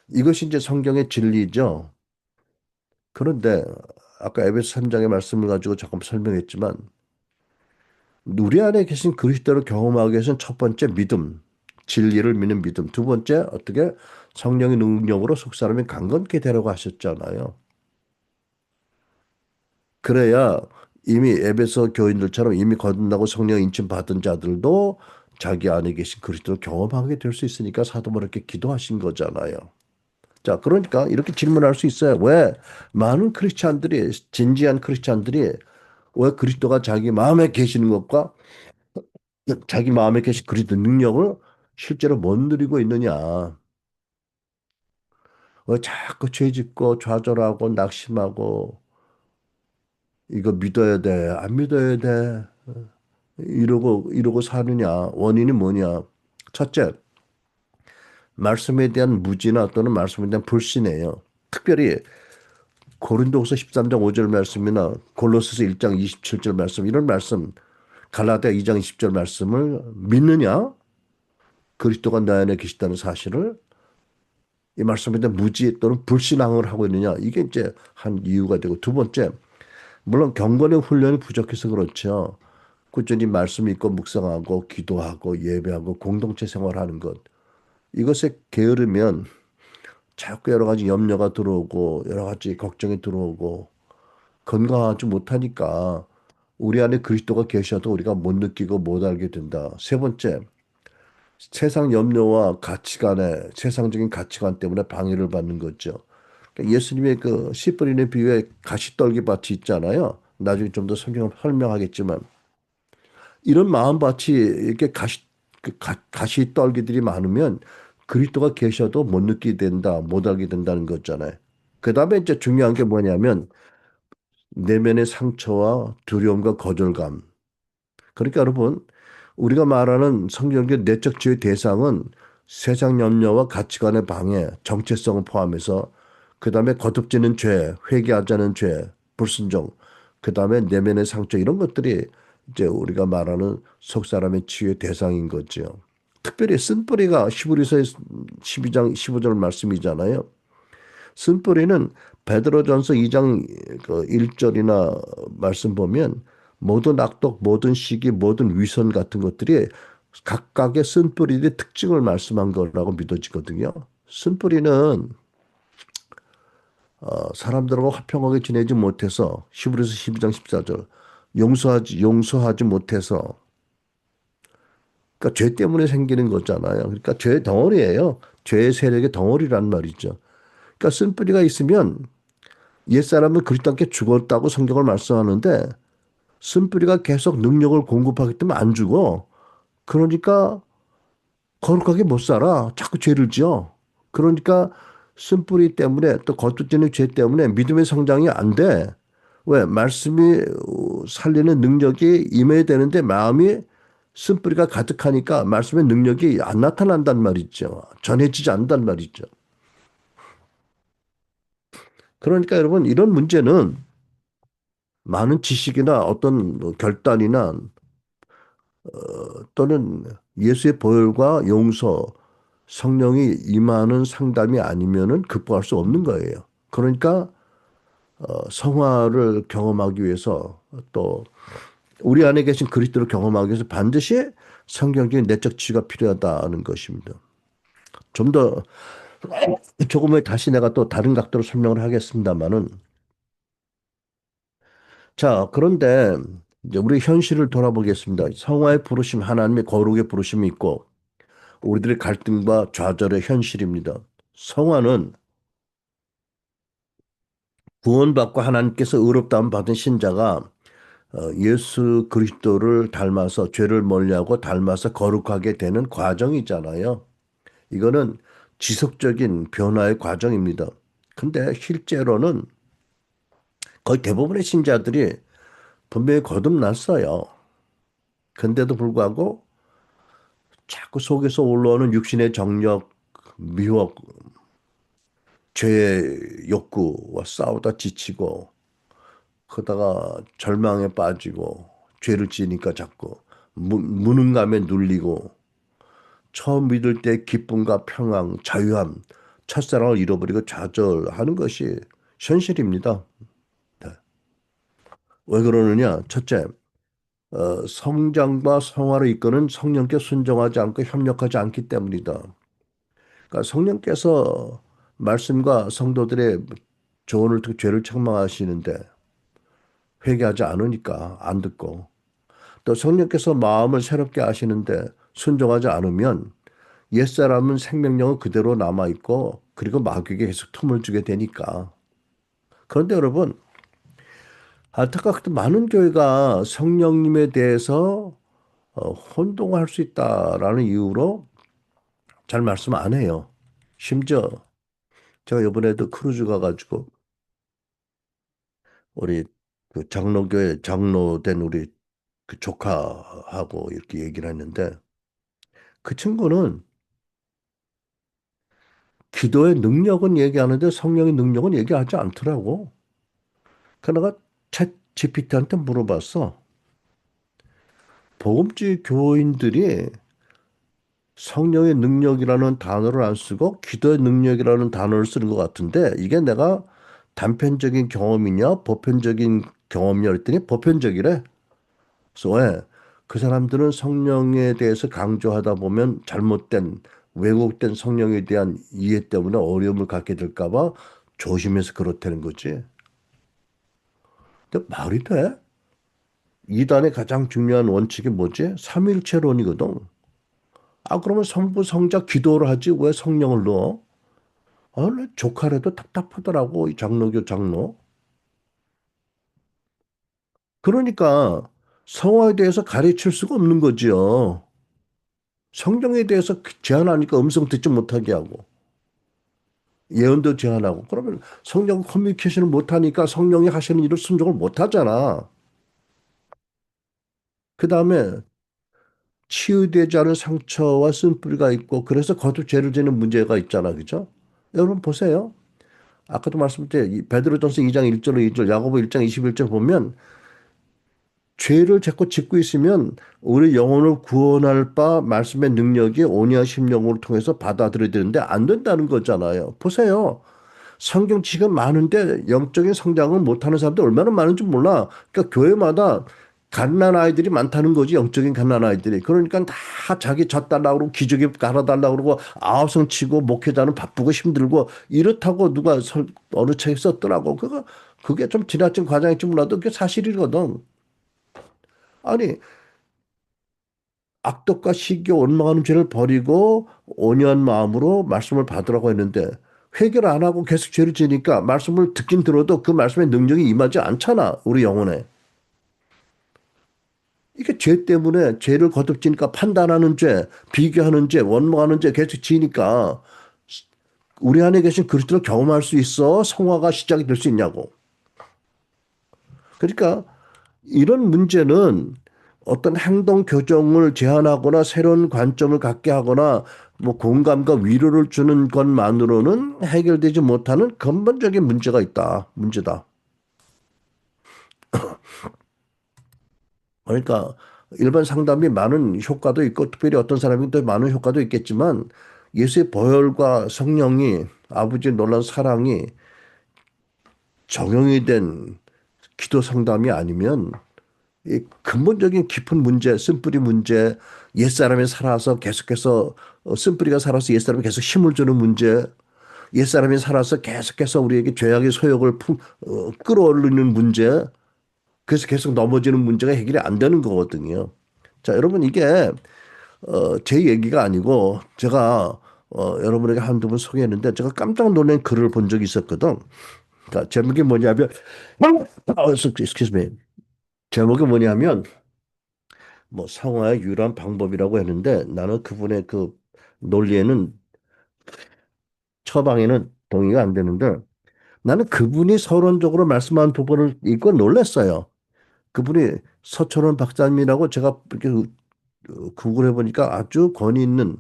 이것이 이제 성경의 진리죠. 그런데 아까 에베소 3장의 말씀을 가지고 조금 설명했지만 우리 안에 계신 그리스도를 경험하기 위해서는 첫 번째 믿음, 진리를 믿는 믿음. 두 번째 어떻게 성령의 능력으로 속 사람이 강건케 되라고 하셨잖아요. 그래야 이미 에베소 교인들처럼 이미 거듭나고 성령 인침 받은 자들도 자기 안에 계신 그리스도를 경험하게 될 수 있으니까 사도 바울께 기도하신 거잖아요. 자, 그러니까 이렇게 질문할 수 있어요. 왜 많은 크리스찬들이 진지한 크리스찬들이 왜 그리스도가 자기 마음에 계시는 것과 자기 마음에 계신 그리스도 능력을 실제로 못 누리고 있느냐? 왜 자꾸 죄 짓고 좌절하고 낙심하고 이거 믿어야 돼, 안 믿어야 돼 이러고 사느냐? 원인이 뭐냐? 첫째, 말씀에 대한 무지나 또는 말씀에 대한 불신이에요. 특별히 고린도후서 13장 5절 말씀이나 골로새서 1장 27절 말씀 이런 말씀 갈라디아 2장 20절 말씀을 믿느냐? 그리스도가 내 안에 계시다는 사실을 이 말씀에 대한 무지 또는 불신앙을 하고 있느냐? 이게 이제 한 이유가 되고 두 번째, 물론 경건의 훈련이 부족해서 그렇죠. 꾸준히 말씀 읽고 묵상하고 기도하고 예배하고 공동체 생활하는 것. 이것에 게으르면 자꾸 여러 가지 염려가 들어오고 여러 가지 걱정이 들어오고 건강하지 못하니까 우리 안에 그리스도가 계셔도 우리가 못 느끼고 못 알게 된다. 세 번째, 세상 염려와 가치관에 세상적인 가치관 때문에 방해를 받는 거죠. 그러니까 예수님의 그 씨 뿌리는 비유에 가시떨기 밭이 있잖아요. 나중에 좀 더 성경을 설명하겠지만 이런 마음밭이 이렇게 가시떨기들이 많으면 그리스도가 계셔도 못 느끼게 된다, 못 알게 된다는 거잖아요. 그 다음에 이제 중요한 게 뭐냐면 내면의 상처와 두려움과 거절감. 그러니까 여러분, 우리가 말하는 성경의 내적 지의 대상은 세상 염려와 가치관의 방해, 정체성을 포함해서 그다음에 거듭지는 죄, 회개하지 않은 죄, 불순종, 그다음에 내면의 상처 이런 것들이 이제 우리가 말하는 속 사람의 치유의 대상인 거죠. 특별히 쓴뿌리가 히브리서 12장 15절 말씀이잖아요. 쓴뿌리는 베드로전서 2장 그 1절이나 말씀 보면 모든 악독, 모든 시기, 모든 위선 같은 것들이 각각의 쓴뿌리의 특징을 말씀한 거라고 믿어지거든요. 쓴뿌리는 사람들하고 화평하게 지내지 못해서 히브리서 12장 14절 용서하지 못해서 그러니까 죄 때문에 생기는 거잖아요. 그러니까 죄의 덩어리예요. 죄의 세력의 덩어리란 말이죠. 그러니까 쓴뿌리가 있으면 옛사람은 그리스도께 죽었다고 성경을 말씀하는데 쓴뿌리가 계속 능력을 공급하기 때문에 안 죽어. 그러니까 거룩하게 못 살아. 자꾸 죄를 지어. 그러니까 쓴뿌리 때문에 또 거듭되는 죄 때문에 믿음의 성장이 안 돼. 왜? 말씀이 살리는 능력이 임해야 되는데 마음이 쓴뿌리가 가득하니까 말씀의 능력이 안 나타난단 말이죠. 전해지지 않는단 말이죠. 그러니까 여러분 이런 문제는 많은 지식이나 어떤 뭐 결단이나 또는 예수의 보혈과 용서, 성령이 임하는 상담이 아니면은 극복할 수 없는 거예요. 그러니까 성화를 경험하기 위해서 또 우리 안에 계신 그리스도를 경험하기 위해서 반드시 성경적인 내적 지혜가 필요하다는 것입니다. 좀 더 조금 후 다시 내가 또 다른 각도로 설명을 하겠습니다만은 자, 그런데 이제 우리 현실을 돌아보겠습니다. 성화의 부르심, 하나님의 거룩의 부르심이 있고 우리들의 갈등과 좌절의 현실입니다. 성화는 구원받고 하나님께서 의롭다함 받은 신자가 예수 그리스도를 닮아서 죄를 멀리하고 닮아서 거룩하게 되는 과정이잖아요. 이거는 지속적인 변화의 과정입니다. 근데 실제로는 거의 대부분의 신자들이 분명히 거듭났어요. 근데도 불구하고 자꾸 속에서 올라오는 육신의 정력, 미혹, 죄의 욕구와 싸우다 지치고 그러다가 절망에 빠지고 죄를 지으니까 자꾸 무능감에 눌리고 처음 믿을 때 기쁨과 평안, 자유함, 첫사랑을 잃어버리고 좌절하는 것이 현실입니다. 네. 왜 그러느냐? 첫째, 성장과 성화를 이끄는 성령께 순종하지 않고 협력하지 않기 때문이다. 그러니까 성령께서 말씀과 성도들의 조언을 듣고 죄를 책망하시는데 회개하지 않으니까 안 듣고 또 성령께서 마음을 새롭게 하시는데 순종하지 않으면 옛사람은 생명력은 그대로 남아있고 그리고 마귀에게 계속 틈을 주게 되니까. 그런데 여러분 안타깝게도 많은 교회가 성령님에 대해서 혼동할 수 있다라는 이유로 잘 말씀 안 해요. 심지어 제가 이번에도 크루즈 가가지고 우리 그 장로교회 장로된 우리 그 조카하고 이렇게 얘기를 했는데 그 친구는 기도의 능력은 얘기하는데 성령의 능력은 얘기하지 않더라고. 그러다가 챗 GPT한테 물어봤어. 복음주의 교인들이 성령의 능력이라는 단어를 안 쓰고 기도의 능력이라는 단어를 쓰는 것 같은데 이게 내가 단편적인 경험이냐 보편적인 경험이냐 그랬더니 보편적이래. 그래서 왜? 그 사람들은 성령에 대해서 강조하다 보면 잘못된 왜곡된 성령에 대한 이해 때문에 어려움을 갖게 될까 봐 조심해서 그렇다는 거지. 근데 말이 돼? 이단의 가장 중요한 원칙이 뭐지? 삼위일체론이거든. 아, 그러면 성부, 성자 기도를 하지 왜 성령을 넣어? 아, 원래 조카라도 답답하더라고, 이 장로교 장로. 그러니까 성화에 대해서 가르칠 수가 없는 거지요. 성령에 대해서 제한하니까 음성 듣지 못하게 하고 예언도 제한하고 그러면 성령 커뮤니케이션을 못하니까 성령이 하시는 일을 순종을 못하잖아. 그 다음에 치유되지 않은 상처와 쓴뿌리가 있고 그래서 거듭 죄를 지는 문제가 있잖아. 그죠? 여러분 보세요. 아까도 말씀드렸듯이 베드로전서 2장 1절로 2절, 야고보 1장 21절 보면 죄를 자꾸 짓고 있으면 우리 영혼을 구원할 바 말씀의 능력이 온유한 심령으로 통해서 받아들여야 되는데 안 된다는 거잖아요. 보세요. 성경 지금 많은데 영적인 성장을 못하는 사람들 얼마나 많은지 몰라. 그러니까 교회마다 갓난 아이들이 많다는 거지. 영적인 갓난 아이들이. 그러니까 다 자기 젖달라고 그러고 기저귀 갈아달라고 그러고 아우성 치고 목회자는 바쁘고 힘들고 이렇다고 누가 어느 책에 썼더라고. 그게 좀 지나친 과장일지 몰라도 그게 사실이거든. 아니 악독과 시기 원망하는 죄를 버리고 온유한 마음으로 말씀을 받으라고 했는데 회개를 안 하고 계속 죄를 지니까 말씀을 듣긴 들어도 그 말씀의 능력이 임하지 않잖아. 우리 영혼에. 이게 죄 때문에 죄를 거듭지니까 판단하는 죄, 비교하는 죄, 원망하는 죄 계속 지니까 우리 안에 계신 그리스도를 경험할 수 있어 성화가 시작이 될 수 있냐고. 그러니까 이런 문제는 어떤 행동 교정을 제한하거나 새로운 관점을 갖게 하거나 뭐 공감과 위로를 주는 것만으로는 해결되지 못하는 근본적인 문제가 있다. 문제다. 그러니까 일반 상담이 많은 효과도 있고 특별히 어떤 사람이 또 많은 효과도 있겠지만 예수의 보혈과 성령이 아버지의 놀라운 사랑이 적용이 된 기도 상담이 아니면 이 근본적인 깊은 문제, 쓴뿌리 문제, 옛사람이 살아서 계속해서 쓴뿌리가 살아서 옛사람이 계속 힘을 주는 문제, 옛사람이 살아서 계속해서 우리에게 죄악의 소욕을 끌어올리는 문제, 그래서 계속 넘어지는 문제가 해결이 안 되는 거거든요. 자, 여러분 이게 제 얘기가 아니고 제가 여러분에게 한두 번 소개했는데 제가 깜짝 놀란 글을 본 적이 있었거든. 그러니까 제목이 뭐냐면 excuse me. 제목이 뭐냐면 뭐 상호의 유일한 방법이라고 했는데 나는 그분의 그 논리에는 처방에는 동의가 안 되는데 나는 그분이 서론적으로 말씀한 부분을 읽고 놀랐어요. 그분이 서철원 박사님이라고 제가 이렇게 구글해 보니까 아주 권위 있는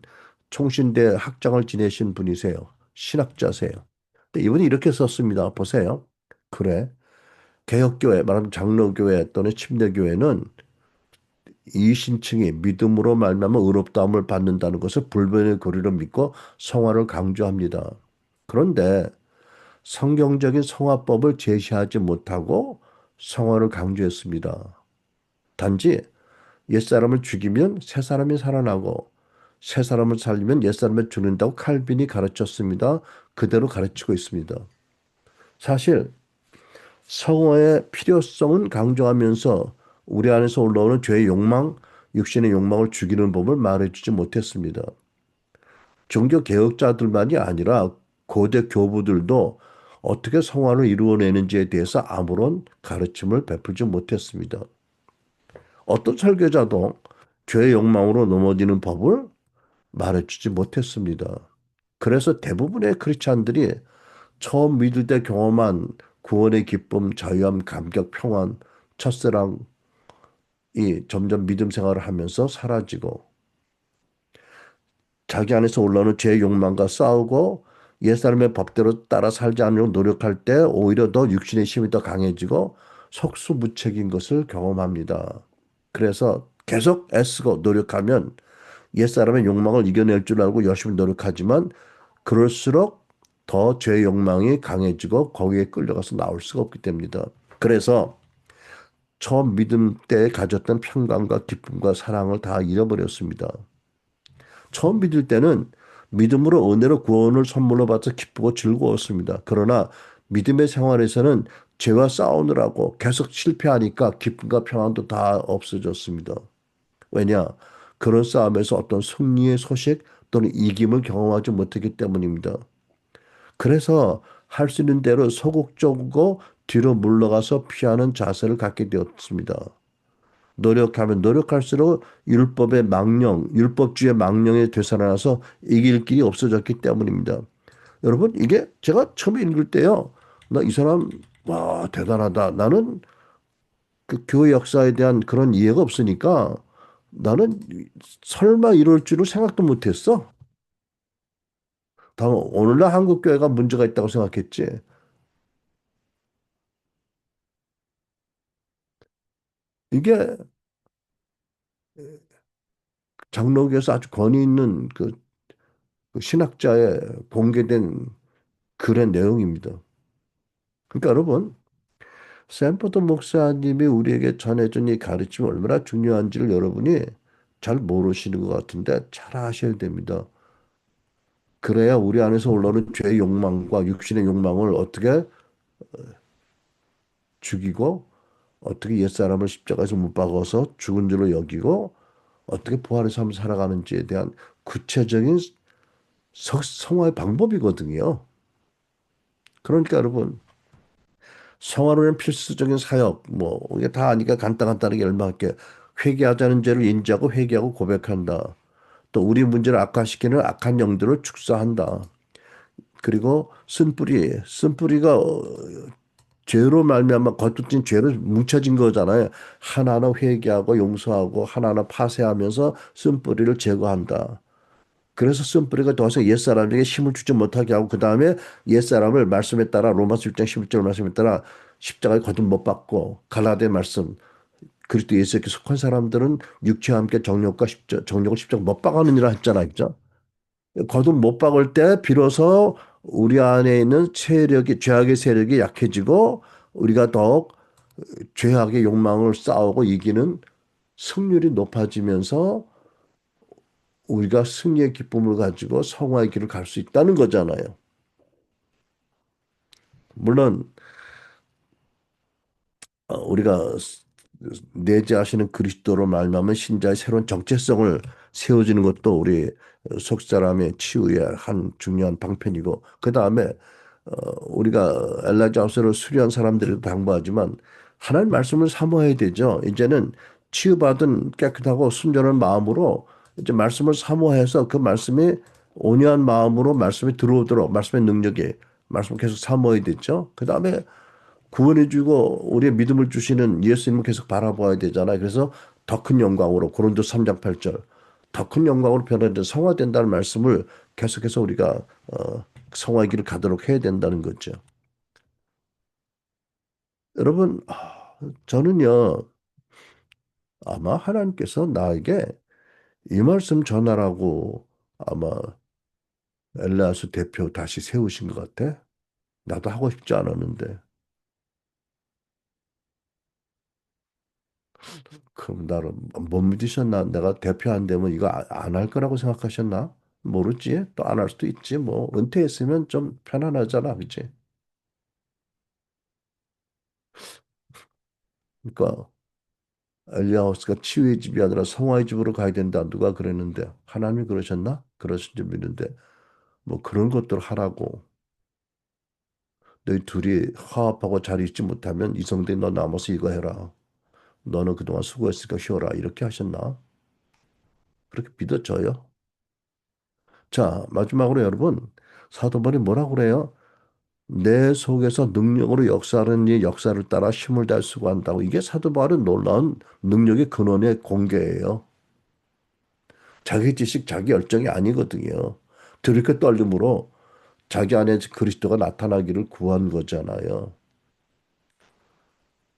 총신대 학장을 지내신 분이세요. 신학자세요. 근데 이분이 이렇게 썼습니다. 보세요. 그래. 개혁교회, 말하면 장로교회 또는 침례교회는 이신층이 믿음으로 말미암아 의롭다함을 받는다는 것을 불변의 교리로 믿고 성화를 강조합니다. 그런데 성경적인 성화법을 제시하지 못하고 성화를 강조했습니다. 단지 옛사람을 죽이면 새사람이 살아나고 새사람을 살리면 옛사람을 죽는다고 칼빈이 가르쳤습니다. 그대로 가르치고 있습니다. 사실 성화의 필요성은 강조하면서 우리 안에서 올라오는 죄의 욕망, 육신의 욕망을 죽이는 법을 말해주지 못했습니다. 종교 개혁자들만이 아니라 고대 교부들도 어떻게 성화를 이루어내는지에 대해서 아무런 가르침을 베풀지 못했습니다. 어떤 설교자도 죄의 욕망으로 넘어지는 법을 말해주지 못했습니다. 그래서 대부분의 크리스찬들이 처음 믿을 때 경험한 구원의 기쁨, 자유함, 감격, 평안, 첫사랑이 점점 믿음 생활을 하면서 사라지고 자기 안에서 올라오는 죄의 욕망과 싸우고 옛사람의 법대로 따라 살지 않으려고 노력할 때 오히려 더 육신의 힘이 더 강해지고 속수무책인 것을 경험합니다. 그래서 계속 애쓰고 노력하면 옛사람의 욕망을 이겨낼 줄 알고 열심히 노력하지만 그럴수록 더 죄의 욕망이 강해지고 거기에 끌려가서 나올 수가 없게 됩니다. 그래서 처음 믿음 때 가졌던 평강과 기쁨과 사랑을 다 잃어버렸습니다. 처음 믿을 때는 믿음으로 은혜로 구원을 선물로 받아 기쁘고 즐거웠습니다. 그러나 믿음의 생활에서는 죄와 싸우느라고 계속 실패하니까 기쁨과 평안도 다 없어졌습니다. 왜냐? 그런 싸움에서 어떤 승리의 소식 또는 이김을 경험하지 못했기 때문입니다. 그래서 할 수 있는 대로 소극적이고 뒤로 물러가서 피하는 자세를 갖게 되었습니다. 노력하면 노력할수록 율법의 망령, 율법주의 망령에 되살아나서 이길 길이 없어졌기 때문입니다. 여러분, 이게 제가 처음에 읽을 때요. 나 이 사람, 와, 대단하다. 나는 그 교회 역사에 대한 그런 이해가 없으니까 나는 설마 이럴 줄은 생각도 못했어. 다만 오늘날 한국 교회가 문제가 있다고 생각했지. 이게 장로교에서 아주 권위 있는 그 신학자의 공개된 글의 내용입니다. 그러니까 여러분, 샘포드 목사님이 우리에게 전해준 이 가르침이 얼마나 중요한지를 여러분이 잘 모르시는 것 같은데 잘 아셔야 됩니다. 그래야 우리 안에서 올라오는 죄의 욕망과 육신의 욕망을 어떻게 죽이고 어떻게 옛사람을 십자가에서 못 박아서 죽은 줄로 여기고 어떻게 부활해서 한번 살아가는지에 대한 구체적인 성화의 방법이거든요. 그러니까 여러분 성화로는 필수적인 사역 뭐 이게 다 아니까 간단하게 얼마할게 회개하자는 죄를 인지하고 회개하고 고백한다. 또 우리 문제를 악화시키는 악한 영들을 축사한다. 그리고 쓴뿌리가 죄로 말미암아 거듭진 죄로 뭉쳐진 거잖아요. 하나하나 회개하고 용서하고 하나하나 파쇄하면서 쓴뿌리를 제거한다. 그래서 쓴뿌리가 더 이상 옛사람에게 힘을 주지 못하게 하고 그 다음에 옛사람을 말씀에 따라 로마서 6장 11절 말씀에 따라 십자가에 거듭 못 박고 갈라디아 말씀 그리스도 예수께 속한 사람들은 육체와 함께 정욕을 십자가 못 박았느니라 했잖아요. 그죠? 거듭 못 박을 때 비로소 우리 안에 있는 죄악의 세력이 약해지고 우리가 더욱 죄악의 욕망을 싸우고 이기는 승률이 높아지면서 우리가 승리의 기쁨을 가지고 성화의 길을 갈 수 있다는 거잖아요. 물론 우리가 내재하시는 그리스도로 말미암은 신자의 새로운 정체성을 세워지는 것도 우리 속 사람의 치유의 한 중요한 방편이고 그 다음에 우리가 엘라자우스를 수료한 사람들에도 당부하지만 하나님 말씀을 사모해야 되죠. 이제는 치유받은 깨끗하고 순전한 마음으로 이제 말씀을 사모해서 그 말씀이 온유한 마음으로 말씀이 들어오도록 말씀의 능력이 말씀을 계속 사모해야 되죠. 그 다음에 구원해주고 우리의 믿음을 주시는 예수님을 계속 바라봐야 되잖아요. 그래서 더 큰 영광으로 고린도 3장 8절 더 큰 영광으로 변화된 성화된다는 말씀을 계속해서 우리가 성화의 길을 가도록 해야 된다는 거죠. 여러분, 저는요 아마 하나님께서 나에게 이 말씀 전하라고 아마 엘리야스 대표 다시 세우신 것 같아. 나도 하고 싶지 않았는데. 그럼 나를 못 믿으셨나? 내가 대표 안 되면 이거 안 할 거라고 생각하셨나? 모르지. 또 안 할 수도 있지. 뭐 은퇴했으면 좀 편안하잖아, 그치? 그러니까 엘리야후스가 치유의 집이 아니라 성화의 집으로 가야 된다. 누가 그랬는데 하나님이 그러셨나? 그러신 줄 믿는데 뭐 그런 것들 하라고. 너희 둘이 화합하고 잘 있지 못하면 이성대 너 남아서 이거 해라. 너는 그동안 수고했으니까 쉬어라. 이렇게 하셨나? 그렇게 믿어져요? 자, 마지막으로 여러분 사도 바울이 뭐라고 그래요? 내 속에서 능력으로 역사하는 이 역사를 따라 힘을 다해 수고한다고. 이게 사도 바울의 놀라운 능력의 근원의 공개예요. 자기 지식, 자기 열정이 아니거든요. 들이켜 떨림으로 자기 안에 그리스도가 나타나기를 구한 거잖아요.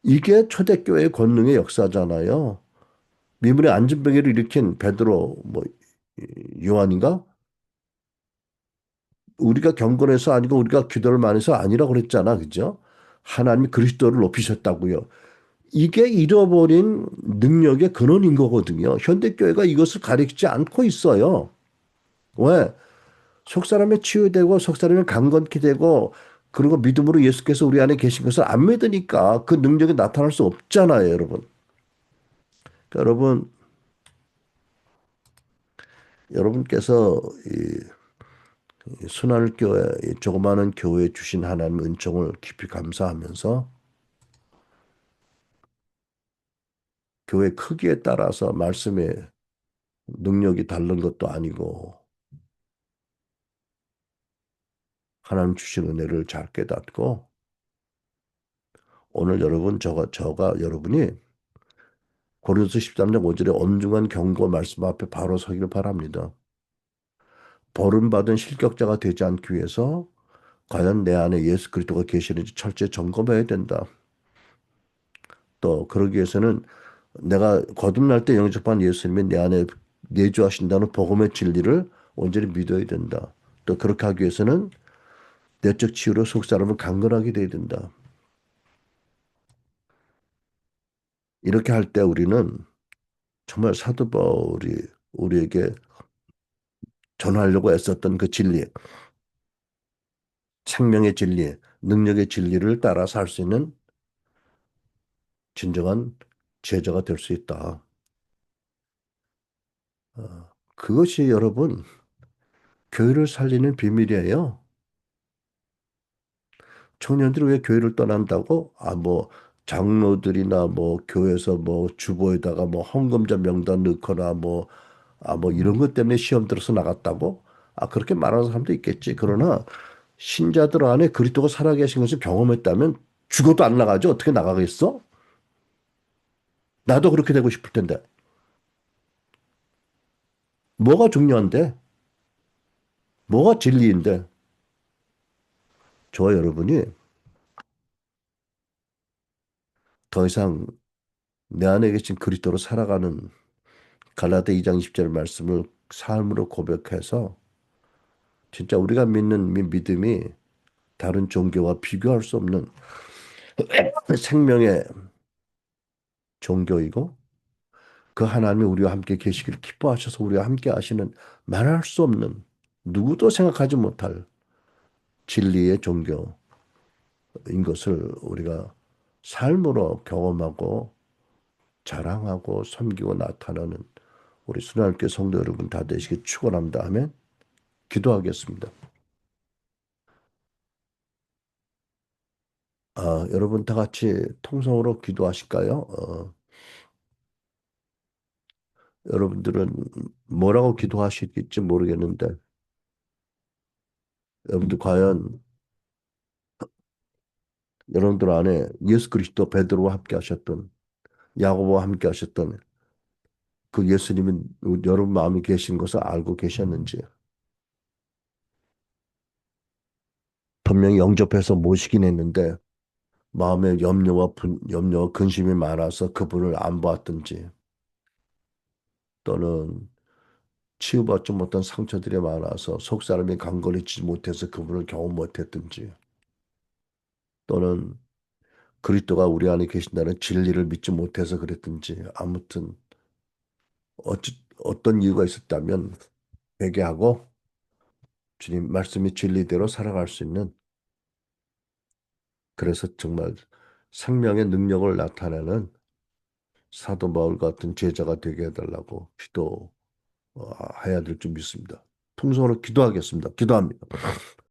이게 초대교회의 권능의 역사잖아요. 미문의 안전병기를 일으킨 베드로, 요한인가? 우리가 경건해서 아니고 우리가 기도를 많이 해서 아니라고 그랬잖아. 그죠? 하나님이 그리스도를 높이셨다고요. 이게 잃어버린 능력의 근원인 거거든요. 현대교회가 이것을 가리키지 않고 있어요. 왜? 속사람이 치유되고 속사람이 강건케 되고 그리고 믿음으로 예수께서 우리 안에 계신 것을 안 믿으니까 그 능력이 나타날 수 없잖아요, 여러분. 그러니까 여러분께서 이 순환교회, 이 조그마한 교회에 주신 하나님의 은총을 깊이 감사하면서 교회 크기에 따라서 말씀의 능력이 다른 것도 아니고 하나님 주신 은혜를 잘 깨닫고 오늘 저가 여러분이 고린도서 13장 5절에 엄중한 경고 말씀 앞에 바로 서기를 바랍니다. 버림받은 실격자가 되지 않기 위해서 과연 내 안에 예수 그리스도가 계시는지 철저히 점검해야 된다. 또 그러기 위해서는 내가 거듭날 때 영접한 예수님이 내 안에 내주하신다는 복음의 진리를 온전히 믿어야 된다. 또 그렇게 하기 위해서는 내적 치유로 속 사람을 강건하게 돼야 된다. 이렇게 할 때 우리는 정말 사도 바울이 우리에게 전하려고 애썼던 그 진리, 생명의 진리, 능력의 진리를 따라 살 수 있는 진정한 제자가 될 수 있다. 그것이 여러분 교회를 살리는 비밀이에요. 청년들이 왜 교회를 떠난다고? 장로들이나 교회에서 주보에다가 헌금자 명단 넣거나 이런 것 때문에 시험 들어서 나갔다고? 그렇게 말하는 사람도 있겠지. 그러나 신자들 안에 그리스도가 살아계신 것을 경험했다면 죽어도 안 나가죠. 어떻게 나가겠어? 나도 그렇게 되고 싶을 텐데. 뭐가 중요한데? 뭐가 진리인데? 저와 여러분이 더 이상 내 안에 계신 그리스도로 살아가는 갈라디아 2장 20절 말씀을 삶으로 고백해서 진짜 우리가 믿는 믿음이 다른 종교와 비교할 수 없는 생명의 종교이고 그 하나님이 우리와 함께 계시기를 기뻐하셔서 우리와 함께 하시는 말할 수 없는 누구도 생각하지 못할 진리의 종교인 것을 우리가 삶으로 경험하고 자랑하고 섬기고 나타나는 우리 순환교회 성도 여러분 다 되시길 축원합니다. 하면 기도하겠습니다. 여러분 다 같이 통성으로 기도하실까요? 여러분들은 뭐라고 기도하실지 모르겠는데 여러분들 과연 여러분들 안에 예수 그리스도 베드로와 함께 하셨던 야고보와 함께 하셨던 그 예수님이 여러분 마음에 계신 것을 알고 계셨는지 분명히 영접해서 모시긴 했는데 마음에 염려와 근심이 많아서 그분을 안 보았든지 또는 치유받지 못한 상처들이 많아서 속사람이 강건해지지 못해서 그분을 경험 못했든지 또는 그리스도가 우리 안에 계신다는 진리를 믿지 못해서 그랬든지 아무튼 어떤 이유가 있었다면 회개하고 주님 말씀이 진리대로 살아갈 수 있는 그래서 정말 생명의 능력을 나타내는 사도 바울 같은 제자가 되게 해달라고 기도해야 될 줄 믿습니다. 통성으로 기도하겠습니다. 기도합니다.